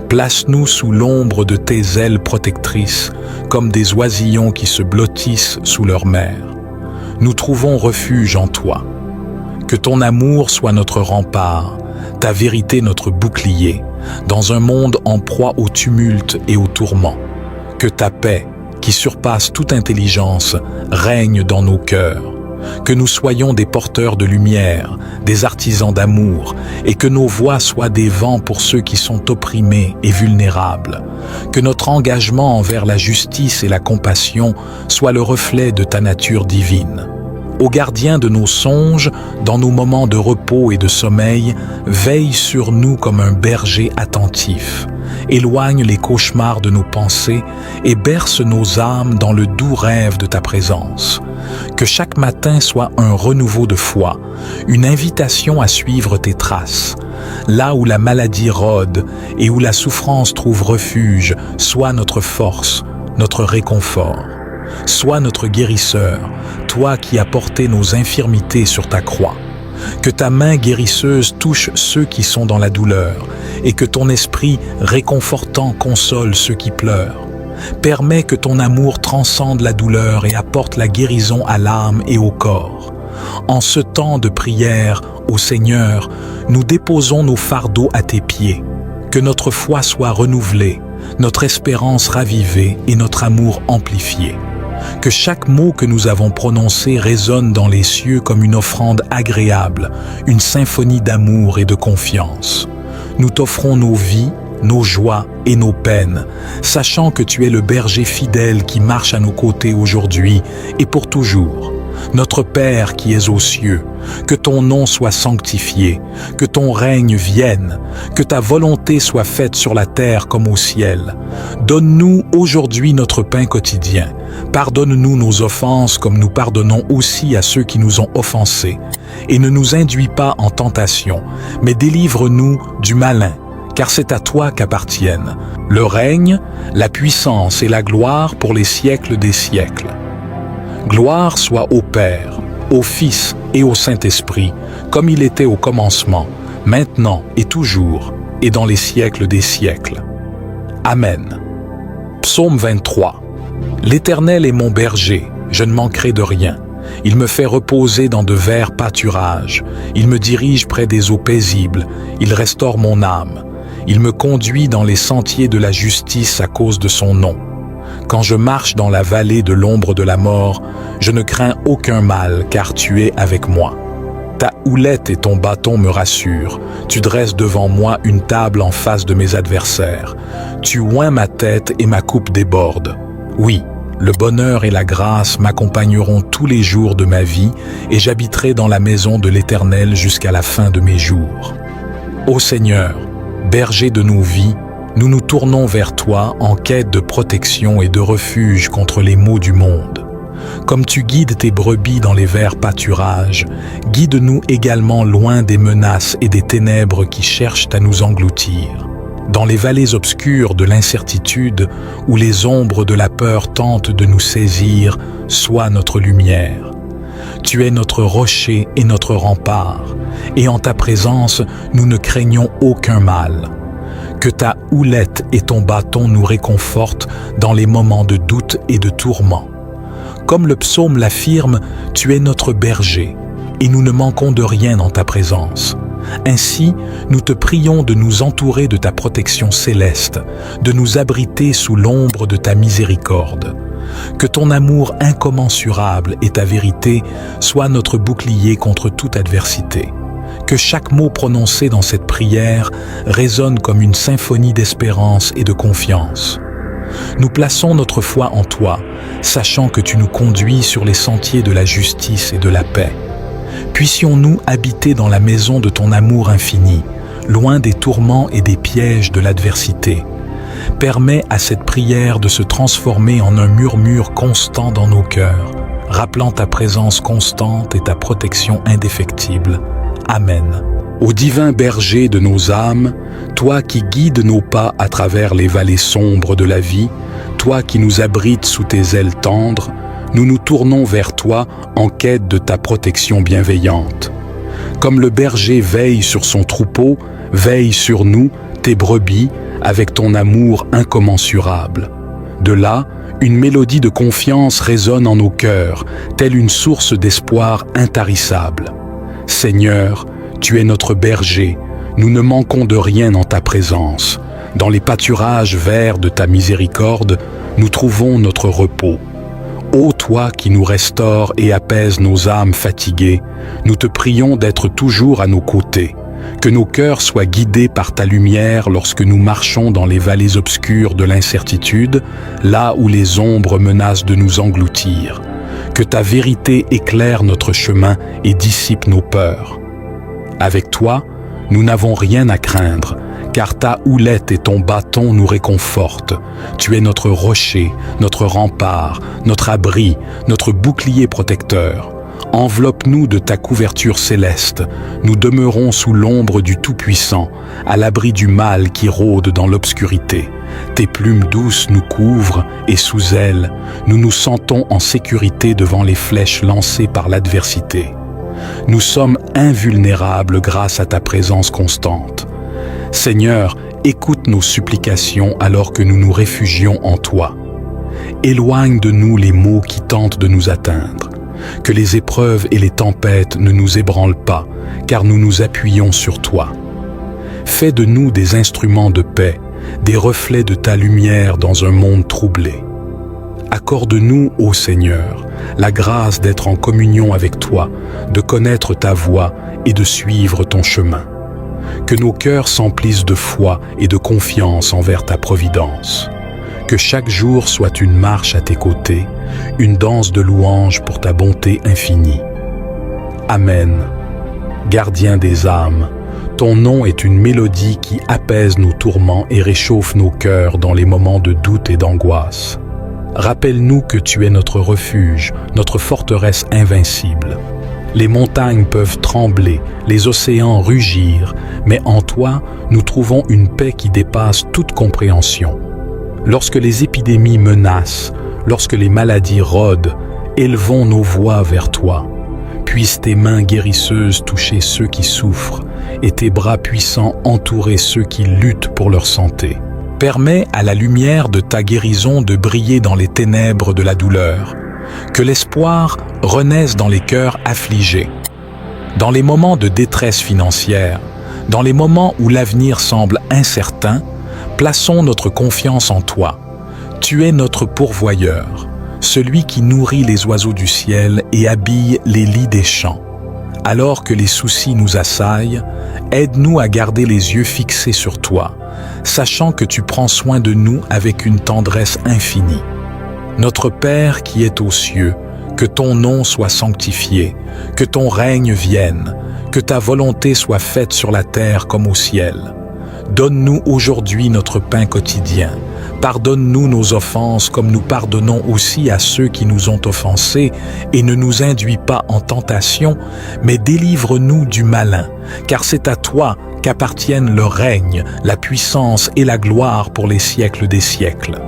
Place-nous sous l'ombre de tes ailes protectrices, comme des oisillons qui se blottissent sous leur mère. Nous trouvons refuge en toi. Que ton amour soit notre rempart, ta vérité notre bouclier, dans un monde en proie au tumulte et au tourment. Que ta paix, qui surpasse toute intelligence, règne dans nos cœurs. Que nous soyons des porteurs de lumière, des artisans d'amour, et que nos voix soient des vents pour ceux qui sont opprimés et vulnérables. Que notre engagement envers la justice et la compassion soit le reflet de ta nature divine. Ô gardien de nos songes, dans nos moments de repos et de sommeil, veille sur nous comme un berger attentif. Éloigne les cauchemars de nos pensées et berce nos âmes dans le doux rêve de ta présence. Que chaque matin soit un renouveau de foi, une invitation à suivre tes traces. Là où la maladie rôde et où la souffrance trouve refuge, sois notre force, notre réconfort. Sois notre guérisseur, toi qui as porté nos infirmités sur ta croix. Que ta main guérisseuse touche ceux qui sont dans la douleur et que ton esprit réconfortant console ceux qui pleurent. Permets que ton amour transcende la douleur et apporte la guérison à l'âme et au corps. En ce temps de prière, ô Seigneur, nous déposons nos fardeaux à tes pieds. Que notre foi soit renouvelée, notre espérance ravivée et notre amour amplifié. Que chaque mot que nous avons prononcé résonne dans les cieux comme une offrande agréable, une symphonie d'amour et de confiance. Nous t'offrons nos vies, nos joies et nos peines, sachant que tu es le berger fidèle qui marche à nos côtés aujourd'hui et pour toujours. Notre Père qui es aux cieux, que ton nom soit sanctifié, que ton règne vienne, que ta volonté soit faite sur la terre comme au ciel. Donne-nous aujourd'hui notre pain quotidien. Pardonne-nous nos offenses comme nous pardonnons aussi à ceux qui nous ont offensés. Et ne nous induis pas en tentation, mais délivre-nous du malin, car c'est à toi qu'appartiennent le règne, la puissance et la gloire pour les siècles des siècles. Gloire soit au Père, au Fils et au Saint-Esprit, comme il était au commencement, maintenant et toujours, et dans les siècles des siècles. Amen. Psaume 23. L'Éternel est mon berger, je ne manquerai de rien. Il me fait reposer dans de verts pâturages. Il me dirige près des eaux paisibles. Il restaure mon âme. Il me conduit dans les sentiers de la justice à cause de son nom. Quand je marche dans la vallée de l'ombre de la mort, je ne crains aucun mal, car tu es avec moi. Ta houlette et ton bâton me rassurent. Tu dresses devant moi une table en face de mes adversaires. Tu oins ma tête et ma coupe déborde. Oui, le bonheur et la grâce m'accompagneront tous les jours de ma vie, et j'habiterai dans la maison de l'Éternel jusqu'à la fin de mes jours. Ô Seigneur, berger de nos vies, nous nous tournons vers toi en quête de protection et de refuge contre les maux du monde. Comme tu guides tes brebis dans les verts pâturages, guide-nous également loin des menaces et des ténèbres qui cherchent à nous engloutir. Dans les vallées obscures de l'incertitude, où les ombres de la peur tentent de nous saisir, sois notre lumière. Tu es notre rocher et notre rempart, et en ta présence, nous ne craignons aucun mal. Que ta houlette et ton bâton nous réconfortent dans les moments de doute et de tourment. Comme le psaume l'affirme, tu es notre berger, et nous ne manquons de rien en ta présence. Ainsi, nous te prions de nous entourer de ta protection céleste, de nous abriter sous l'ombre de ta miséricorde. Que ton amour incommensurable et ta vérité soient notre bouclier contre toute adversité. Que chaque mot prononcé dans cette prière résonne comme une symphonie d'espérance et de confiance. Nous plaçons notre foi en toi, sachant que tu nous conduis sur les sentiers de la justice et de la paix. Puissions-nous habiter dans la maison de ton amour infini, loin des tourments et des pièges de l'adversité. Permets à cette prière de se transformer en un murmure constant dans nos cœurs, rappelant ta présence constante et ta protection indéfectible. Amen. Ô divin berger de nos âmes, toi qui guides nos pas à travers les vallées sombres de la vie, toi qui nous abrites sous tes ailes tendres, nous nous tournons vers toi en quête de ta protection bienveillante. Comme le berger veille sur son troupeau, veille sur nous, tes brebis, avec ton amour incommensurable. De là, une mélodie de confiance résonne en nos cœurs, telle une source d'espoir intarissable. Seigneur, tu es notre berger, nous ne manquons de rien en ta présence. Dans les pâturages verts de ta miséricorde, nous trouvons notre repos. Ô toi qui nous restaures et apaises nos âmes fatiguées, nous te prions d'être toujours à nos côtés. Que nos cœurs soient guidés par ta lumière lorsque nous marchons dans les vallées obscures de l'incertitude, là où les ombres menacent de nous engloutir. Que ta vérité éclaire notre chemin et dissipe nos peurs. Avec toi, nous n'avons rien à craindre, car ta houlette et ton bâton nous réconfortent. Tu es notre rocher, notre rempart, notre abri, notre bouclier protecteur. Enveloppe-nous de ta couverture céleste. Nous demeurons sous l'ombre du Tout-Puissant, à l'abri du mal qui rôde dans l'obscurité. Tes plumes douces nous couvrent et sous elles, nous nous sentons en sécurité devant les flèches lancées par l'adversité. Nous sommes invulnérables grâce à ta présence constante. Seigneur, écoute nos supplications alors que nous nous réfugions en toi. Éloigne de nous les maux qui tentent de nous atteindre. Que les épreuves et les tempêtes ne nous ébranlent pas, car nous nous appuyons sur toi. Fais de nous des instruments de paix, des reflets de ta lumière dans un monde troublé. Accorde-nous, ô Seigneur, la grâce d'être en communion avec toi, de connaître ta voie et de suivre ton chemin. Que nos cœurs s'emplissent de foi et de confiance envers ta providence. Que chaque jour soit une marche à tes côtés, une danse de louange pour ta bonté infinie. Amen. Gardien des âmes, ton nom est une mélodie qui apaise nos tourments et réchauffe nos cœurs dans les moments de doute et d'angoisse. Rappelle-nous que tu es notre refuge, notre forteresse invincible. Les montagnes peuvent trembler, les océans rugir, mais en toi, nous trouvons une paix qui dépasse toute compréhension. Lorsque les épidémies menacent, lorsque les maladies rôdent, élevons nos voix vers toi. Puissent tes mains guérisseuses toucher ceux qui souffrent et tes bras puissants entourer ceux qui luttent pour leur santé. Permets à la lumière de ta guérison de briller dans les ténèbres de la douleur. Que l'espoir renaisse dans les cœurs affligés. Dans les moments de détresse financière, dans les moments où l'avenir semble incertain, plaçons notre confiance en toi. Tu es notre pourvoyeur, celui qui nourrit les oiseaux du ciel et habille les lits des champs. Alors que les soucis nous assaillent, aide-nous à garder les yeux fixés sur toi, sachant que tu prends soin de nous avec une tendresse infinie. Notre Père qui est aux cieux, que ton nom soit sanctifié, que ton règne vienne, que ta volonté soit faite sur la terre comme au ciel. Donne-nous aujourd'hui notre pain quotidien. Pardonne-nous nos offenses comme nous pardonnons aussi à ceux qui nous ont offensés, et ne nous induis pas en tentation, mais délivre-nous du malin, car c'est à toi qu'appartiennent le règne, la puissance et la gloire pour les siècles des siècles.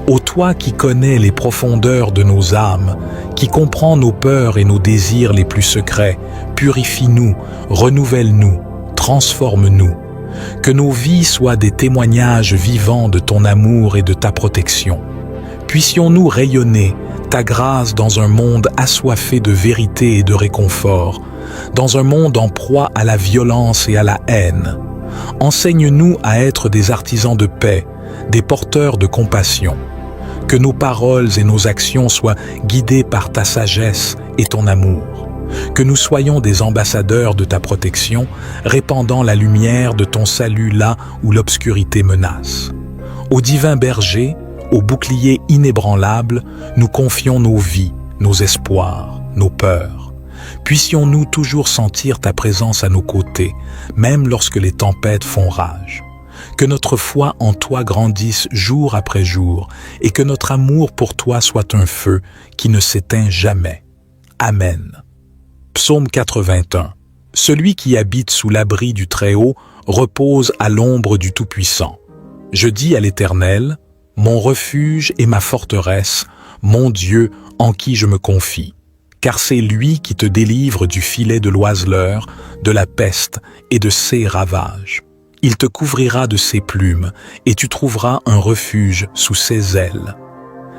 Ô toi qui connais les profondeurs de nos âmes, qui comprends nos peurs et nos désirs les plus secrets, purifie-nous, renouvelle-nous, transforme-nous. Que nos vies soient des témoignages vivants de ton amour et de ta protection. Puissions-nous rayonner ta grâce dans un monde assoiffé de vérité et de réconfort, dans un monde en proie à la violence et à la haine. Enseigne-nous à être des artisans de paix, des porteurs de compassion. Que nos paroles et nos actions soient guidées par ta sagesse et ton amour. Que nous soyons des ambassadeurs de ta protection, répandant la lumière de ton salut là où l'obscurité menace. Au divin berger, au bouclier inébranlable, nous confions nos vies, nos espoirs, nos peurs. Puissions-nous toujours sentir ta présence à nos côtés, même lorsque les tempêtes font rage. Que notre foi en toi grandisse jour après jour et que notre amour pour toi soit un feu qui ne s'éteint jamais. Amen. Psaume 81. Celui qui habite sous l'abri du Très-Haut repose à l'ombre du Tout-Puissant. Je dis à l'Éternel, mon refuge et ma forteresse, mon Dieu en qui je me confie. Car c'est lui qui te délivre du filet de l'oiseleur, de la peste et de ses ravages. Il te couvrira de ses plumes, et tu trouveras un refuge sous ses ailes.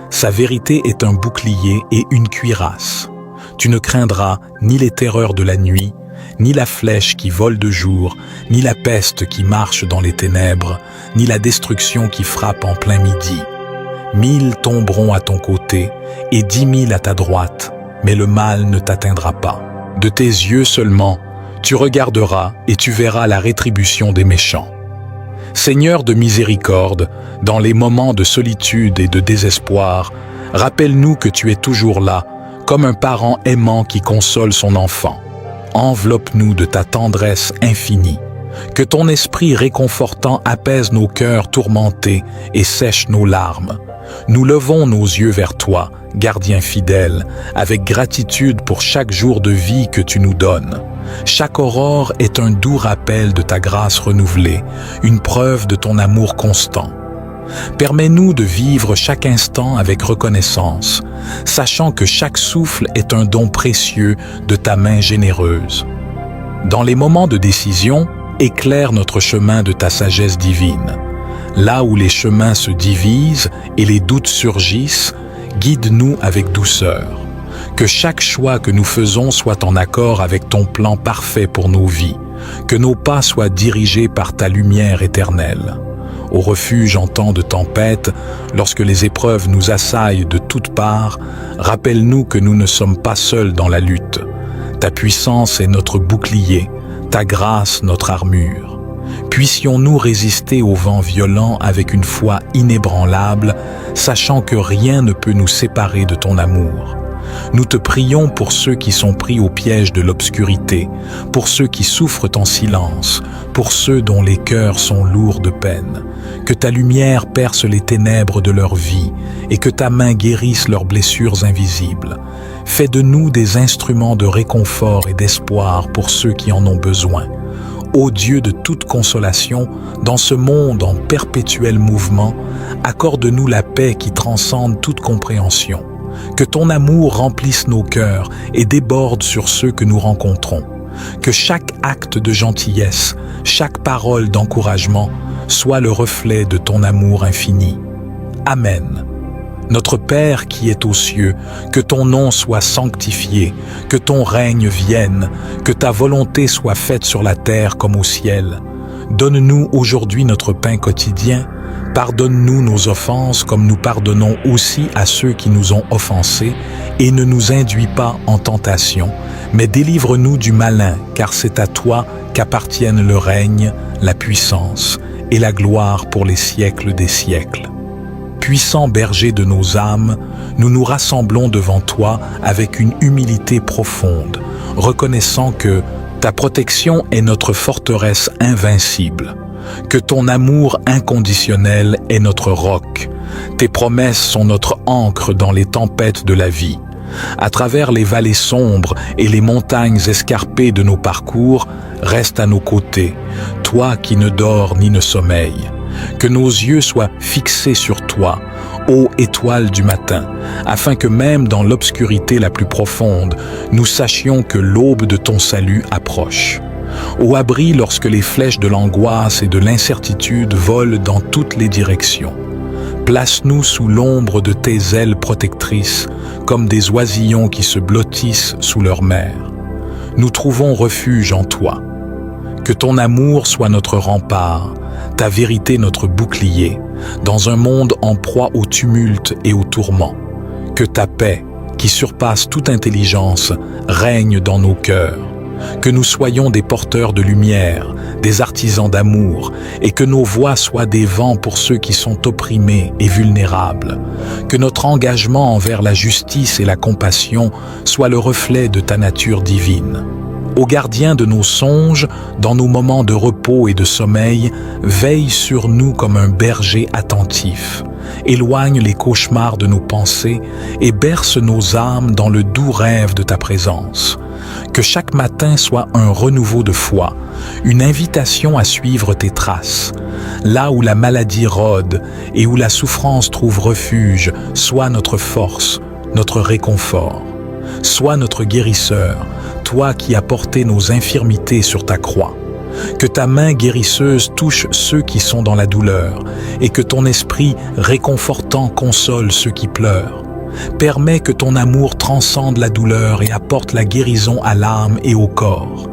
Sa vérité est un bouclier et une cuirasse. Tu ne craindras ni les terreurs de la nuit, ni la flèche qui vole de jour, ni la peste qui marche dans les ténèbres, ni la destruction qui frappe en plein midi. 1000 tomberont à ton côté, et 10 000 à ta droite, mais le mal ne t'atteindra pas. De tes yeux seulement, tu regarderas et tu verras la rétribution des méchants. Seigneur de miséricorde, dans les moments de solitude et de désespoir, rappelle-nous que tu es toujours là, comme un parent aimant qui console son enfant. Enveloppe-nous de ta tendresse infinie. Que ton esprit réconfortant apaise nos cœurs tourmentés et sèche nos larmes. Nous levons nos yeux vers toi, gardien fidèle, avec gratitude pour chaque jour de vie que tu nous donnes. Chaque aurore est un doux rappel de ta grâce renouvelée, une preuve de ton amour constant. Permets-nous de vivre chaque instant avec reconnaissance, sachant que chaque souffle est un don précieux de ta main généreuse. Dans les moments de décision, éclaire notre chemin de ta sagesse divine. Là où les chemins se divisent et les doutes surgissent, guide-nous avec douceur. Que chaque choix que nous faisons soit en accord avec ton plan parfait pour nos vies. Que nos pas soient dirigés par ta lumière éternelle. Au refuge en temps de tempête, lorsque les épreuves nous assaillent de toutes parts, rappelle-nous que nous ne sommes pas seuls dans la lutte. Ta puissance est notre bouclier, ta grâce notre armure. Puissions-nous résister aux vents violents avec une foi inébranlable, sachant que rien ne peut nous séparer de ton amour. Nous te prions pour ceux qui sont pris au piège de l'obscurité, pour ceux qui souffrent en silence, pour ceux dont les cœurs sont lourds de peine. Que ta lumière perce les ténèbres de leur vie et que ta main guérisse leurs blessures invisibles. Fais de nous des instruments de réconfort et d'espoir pour ceux qui en ont besoin. Ô Dieu de toute consolation, dans ce monde en perpétuel mouvement, accorde-nous la paix qui transcende toute compréhension. Que ton amour remplisse nos cœurs et déborde sur ceux que nous rencontrons. Que chaque acte de gentillesse, chaque parole d'encouragement soit le reflet de ton amour infini. Amen. Notre Père qui es aux cieux, que ton nom soit sanctifié, que ton règne vienne, que ta volonté soit faite sur la terre comme au ciel. Donne-nous aujourd'hui notre pain quotidien. Pardonne-nous nos offenses comme nous pardonnons aussi à ceux qui nous ont offensés, et ne nous induis pas en tentation, mais délivre-nous du malin, car c'est à toi qu'appartiennent le règne, la puissance et la gloire pour les siècles des siècles. Puissant berger de nos âmes, nous nous rassemblons devant toi avec une humilité profonde, reconnaissant que ta protection est notre forteresse invincible, que ton amour inconditionnel est notre roc. Tes promesses sont notre ancre dans les tempêtes de la vie. À travers les vallées sombres et les montagnes escarpées de nos parcours, reste à nos côtés, toi qui ne dors ni ne sommeilles. Que nos yeux soient fixés sur toi, ô étoile du matin, afin que même dans l'obscurité la plus profonde, nous sachions que l'aube de ton salut approche. Au abri lorsque les flèches de l'angoisse et de l'incertitude volent dans toutes les directions. Place-nous sous l'ombre de tes ailes protectrices, comme des oisillons qui se blottissent sous leur mère. nous trouvons refuge en toi. Que ton amour soit notre rempart, ta vérité notre bouclier, dans un monde en proie au tumulte et au tourment. Que ta paix, qui surpasse toute intelligence, règne dans nos cœurs. Que nous soyons des porteurs de lumière, des artisans d'amour, et que nos voix soient des vents pour ceux qui sont opprimés et vulnérables. Que notre engagement envers la justice et la compassion soit le reflet de ta nature divine. Ô gardien de nos songes, dans nos moments de repos et de sommeil, veille sur nous comme un berger attentif. Éloigne les cauchemars de nos pensées et berce nos âmes dans le doux rêve de ta présence. Que chaque matin soit un renouveau de foi, une invitation à suivre tes traces. Là où la maladie rôde et où la souffrance trouve refuge, sois notre force, notre réconfort. Sois notre guérisseur, toi qui as porté nos infirmités sur ta croix. Que ta main guérisseuse touche ceux qui sont dans la douleur et que ton esprit réconfortant console ceux qui pleurent. Permets que ton amour transcende la douleur et apporte la guérison à l'âme et au corps.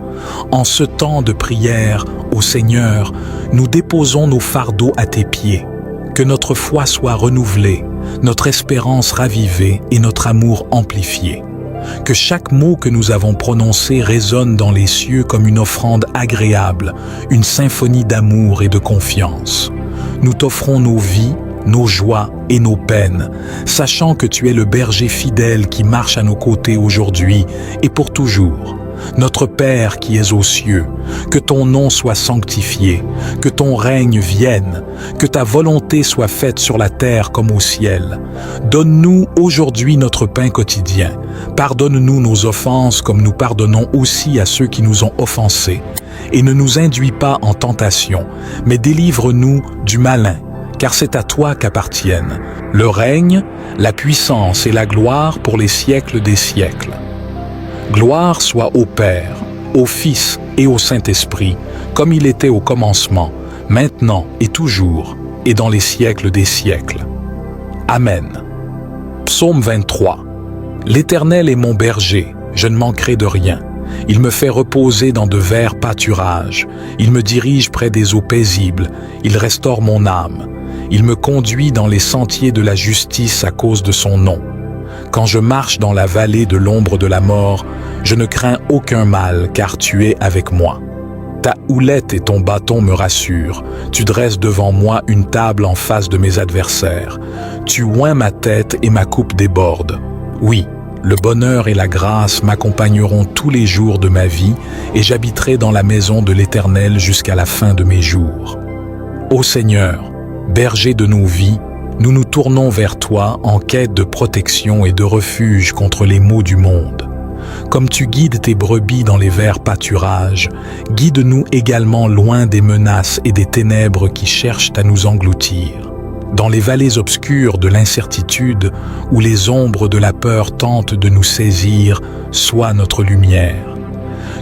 En ce temps de prière, ô Seigneur, nous déposons nos fardeaux à tes pieds. Que notre foi soit renouvelée, notre espérance ravivée et notre amour amplifié. Que chaque mot que nous avons prononcé résonne dans les cieux comme une offrande agréable, une symphonie d'amour et de confiance. Nous t'offrons nos vies, nos joies et nos peines, sachant que tu es le berger fidèle qui marche à nos côtés aujourd'hui et pour toujours. Notre Père qui es aux cieux, que ton nom soit sanctifié, que ton règne vienne, que ta volonté soit faite sur la terre comme au ciel. Donne-nous aujourd'hui notre pain quotidien. Pardonne-nous nos offenses comme nous pardonnons aussi à ceux qui nous ont offensés. Et ne nous induis pas en tentation, mais délivre-nous du malin, car c'est à toi qu'appartiennent le règne, la puissance et la gloire pour les siècles des siècles. Gloire soit au Père, au Fils et au Saint-Esprit, comme il était au commencement, maintenant et toujours, et dans les siècles des siècles. Amen. Psaume 23. L'Éternel est mon berger, je ne manquerai de rien. Il me fait reposer dans de verts pâturages. Il me dirige près des eaux paisibles. Il restaure mon âme. Il me conduit dans les sentiers de la justice à cause de son nom. Quand je marche dans la vallée de l'ombre de la mort, je ne crains aucun mal, car tu es avec moi. Ta houlette et ton bâton me rassurent. Tu dresses devant moi une table en face de mes adversaires. Tu oins ma tête et ma coupe déborde. Oui, le bonheur et la grâce m'accompagneront tous les jours de ma vie, et j'habiterai dans la maison de l'Éternel jusqu'à la fin de mes jours. Ô Seigneur, berger de nos vies, nous nous tournons vers toi en quête de protection et de refuge contre les maux du monde. Comme tu guides tes brebis dans les verts pâturages, guide-nous également loin des menaces et des ténèbres qui cherchent à nous engloutir. Dans les vallées obscures de l'incertitude, où les ombres de la peur tentent de nous saisir, sois notre lumière.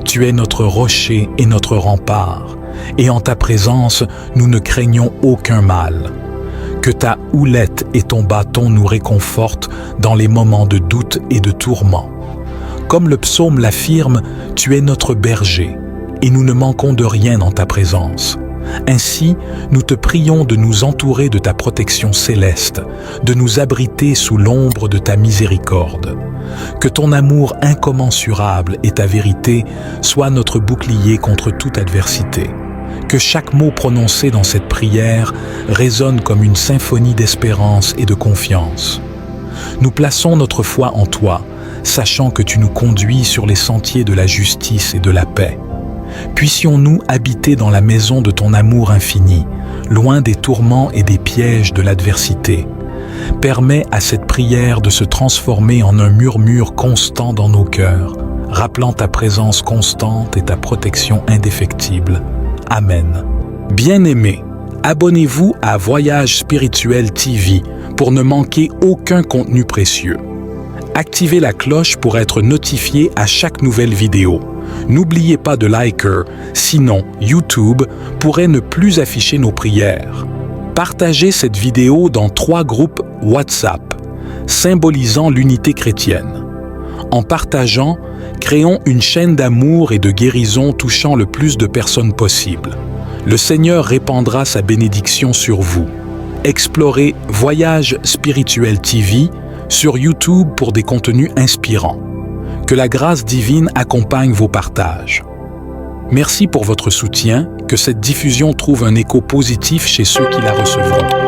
Tu es notre rocher et notre rempart, et en ta présence, nous ne craignons aucun mal. Que ta houlette et ton bâton nous réconfortent dans les moments de doute et de tourment. Comme le psaume l'affirme, tu es notre berger, et nous ne manquons de rien en ta présence. Ainsi, nous te prions de nous entourer de ta protection céleste, de nous abriter sous l'ombre de ta miséricorde. Que ton amour incommensurable et ta vérité soient notre bouclier contre toute adversité. Que chaque mot prononcé dans cette prière résonne comme une symphonie d'espérance et de confiance. Nous plaçons notre foi en toi, sachant que tu nous conduis sur les sentiers de la justice et de la paix. Puissions-nous habiter dans la maison de ton amour infini, loin des tourments et des pièges de l'adversité. Permets à cette prière de se transformer en un murmure constant dans nos cœurs, rappelant ta présence constante et ta protection indéfectible. Amen. Bien-aimés, abonnez-vous à Voyage Spirituel TV pour ne manquer aucun contenu précieux. Activez la cloche pour être notifié à chaque nouvelle vidéo. N'oubliez pas de liker, sinon YouTube pourrait ne plus afficher nos prières. Partagez cette vidéo dans 3 groupes WhatsApp, symbolisant l'unité chrétienne. En partageant, créons une chaîne d'amour et de guérison touchant le plus de personnes possible. Le Seigneur répandra sa bénédiction sur vous. Explorez Voyage Spirituel TV sur YouTube pour des contenus inspirants. Que la grâce divine accompagne vos partages. Merci pour votre soutien, que cette diffusion trouve un écho positif chez ceux qui la recevront.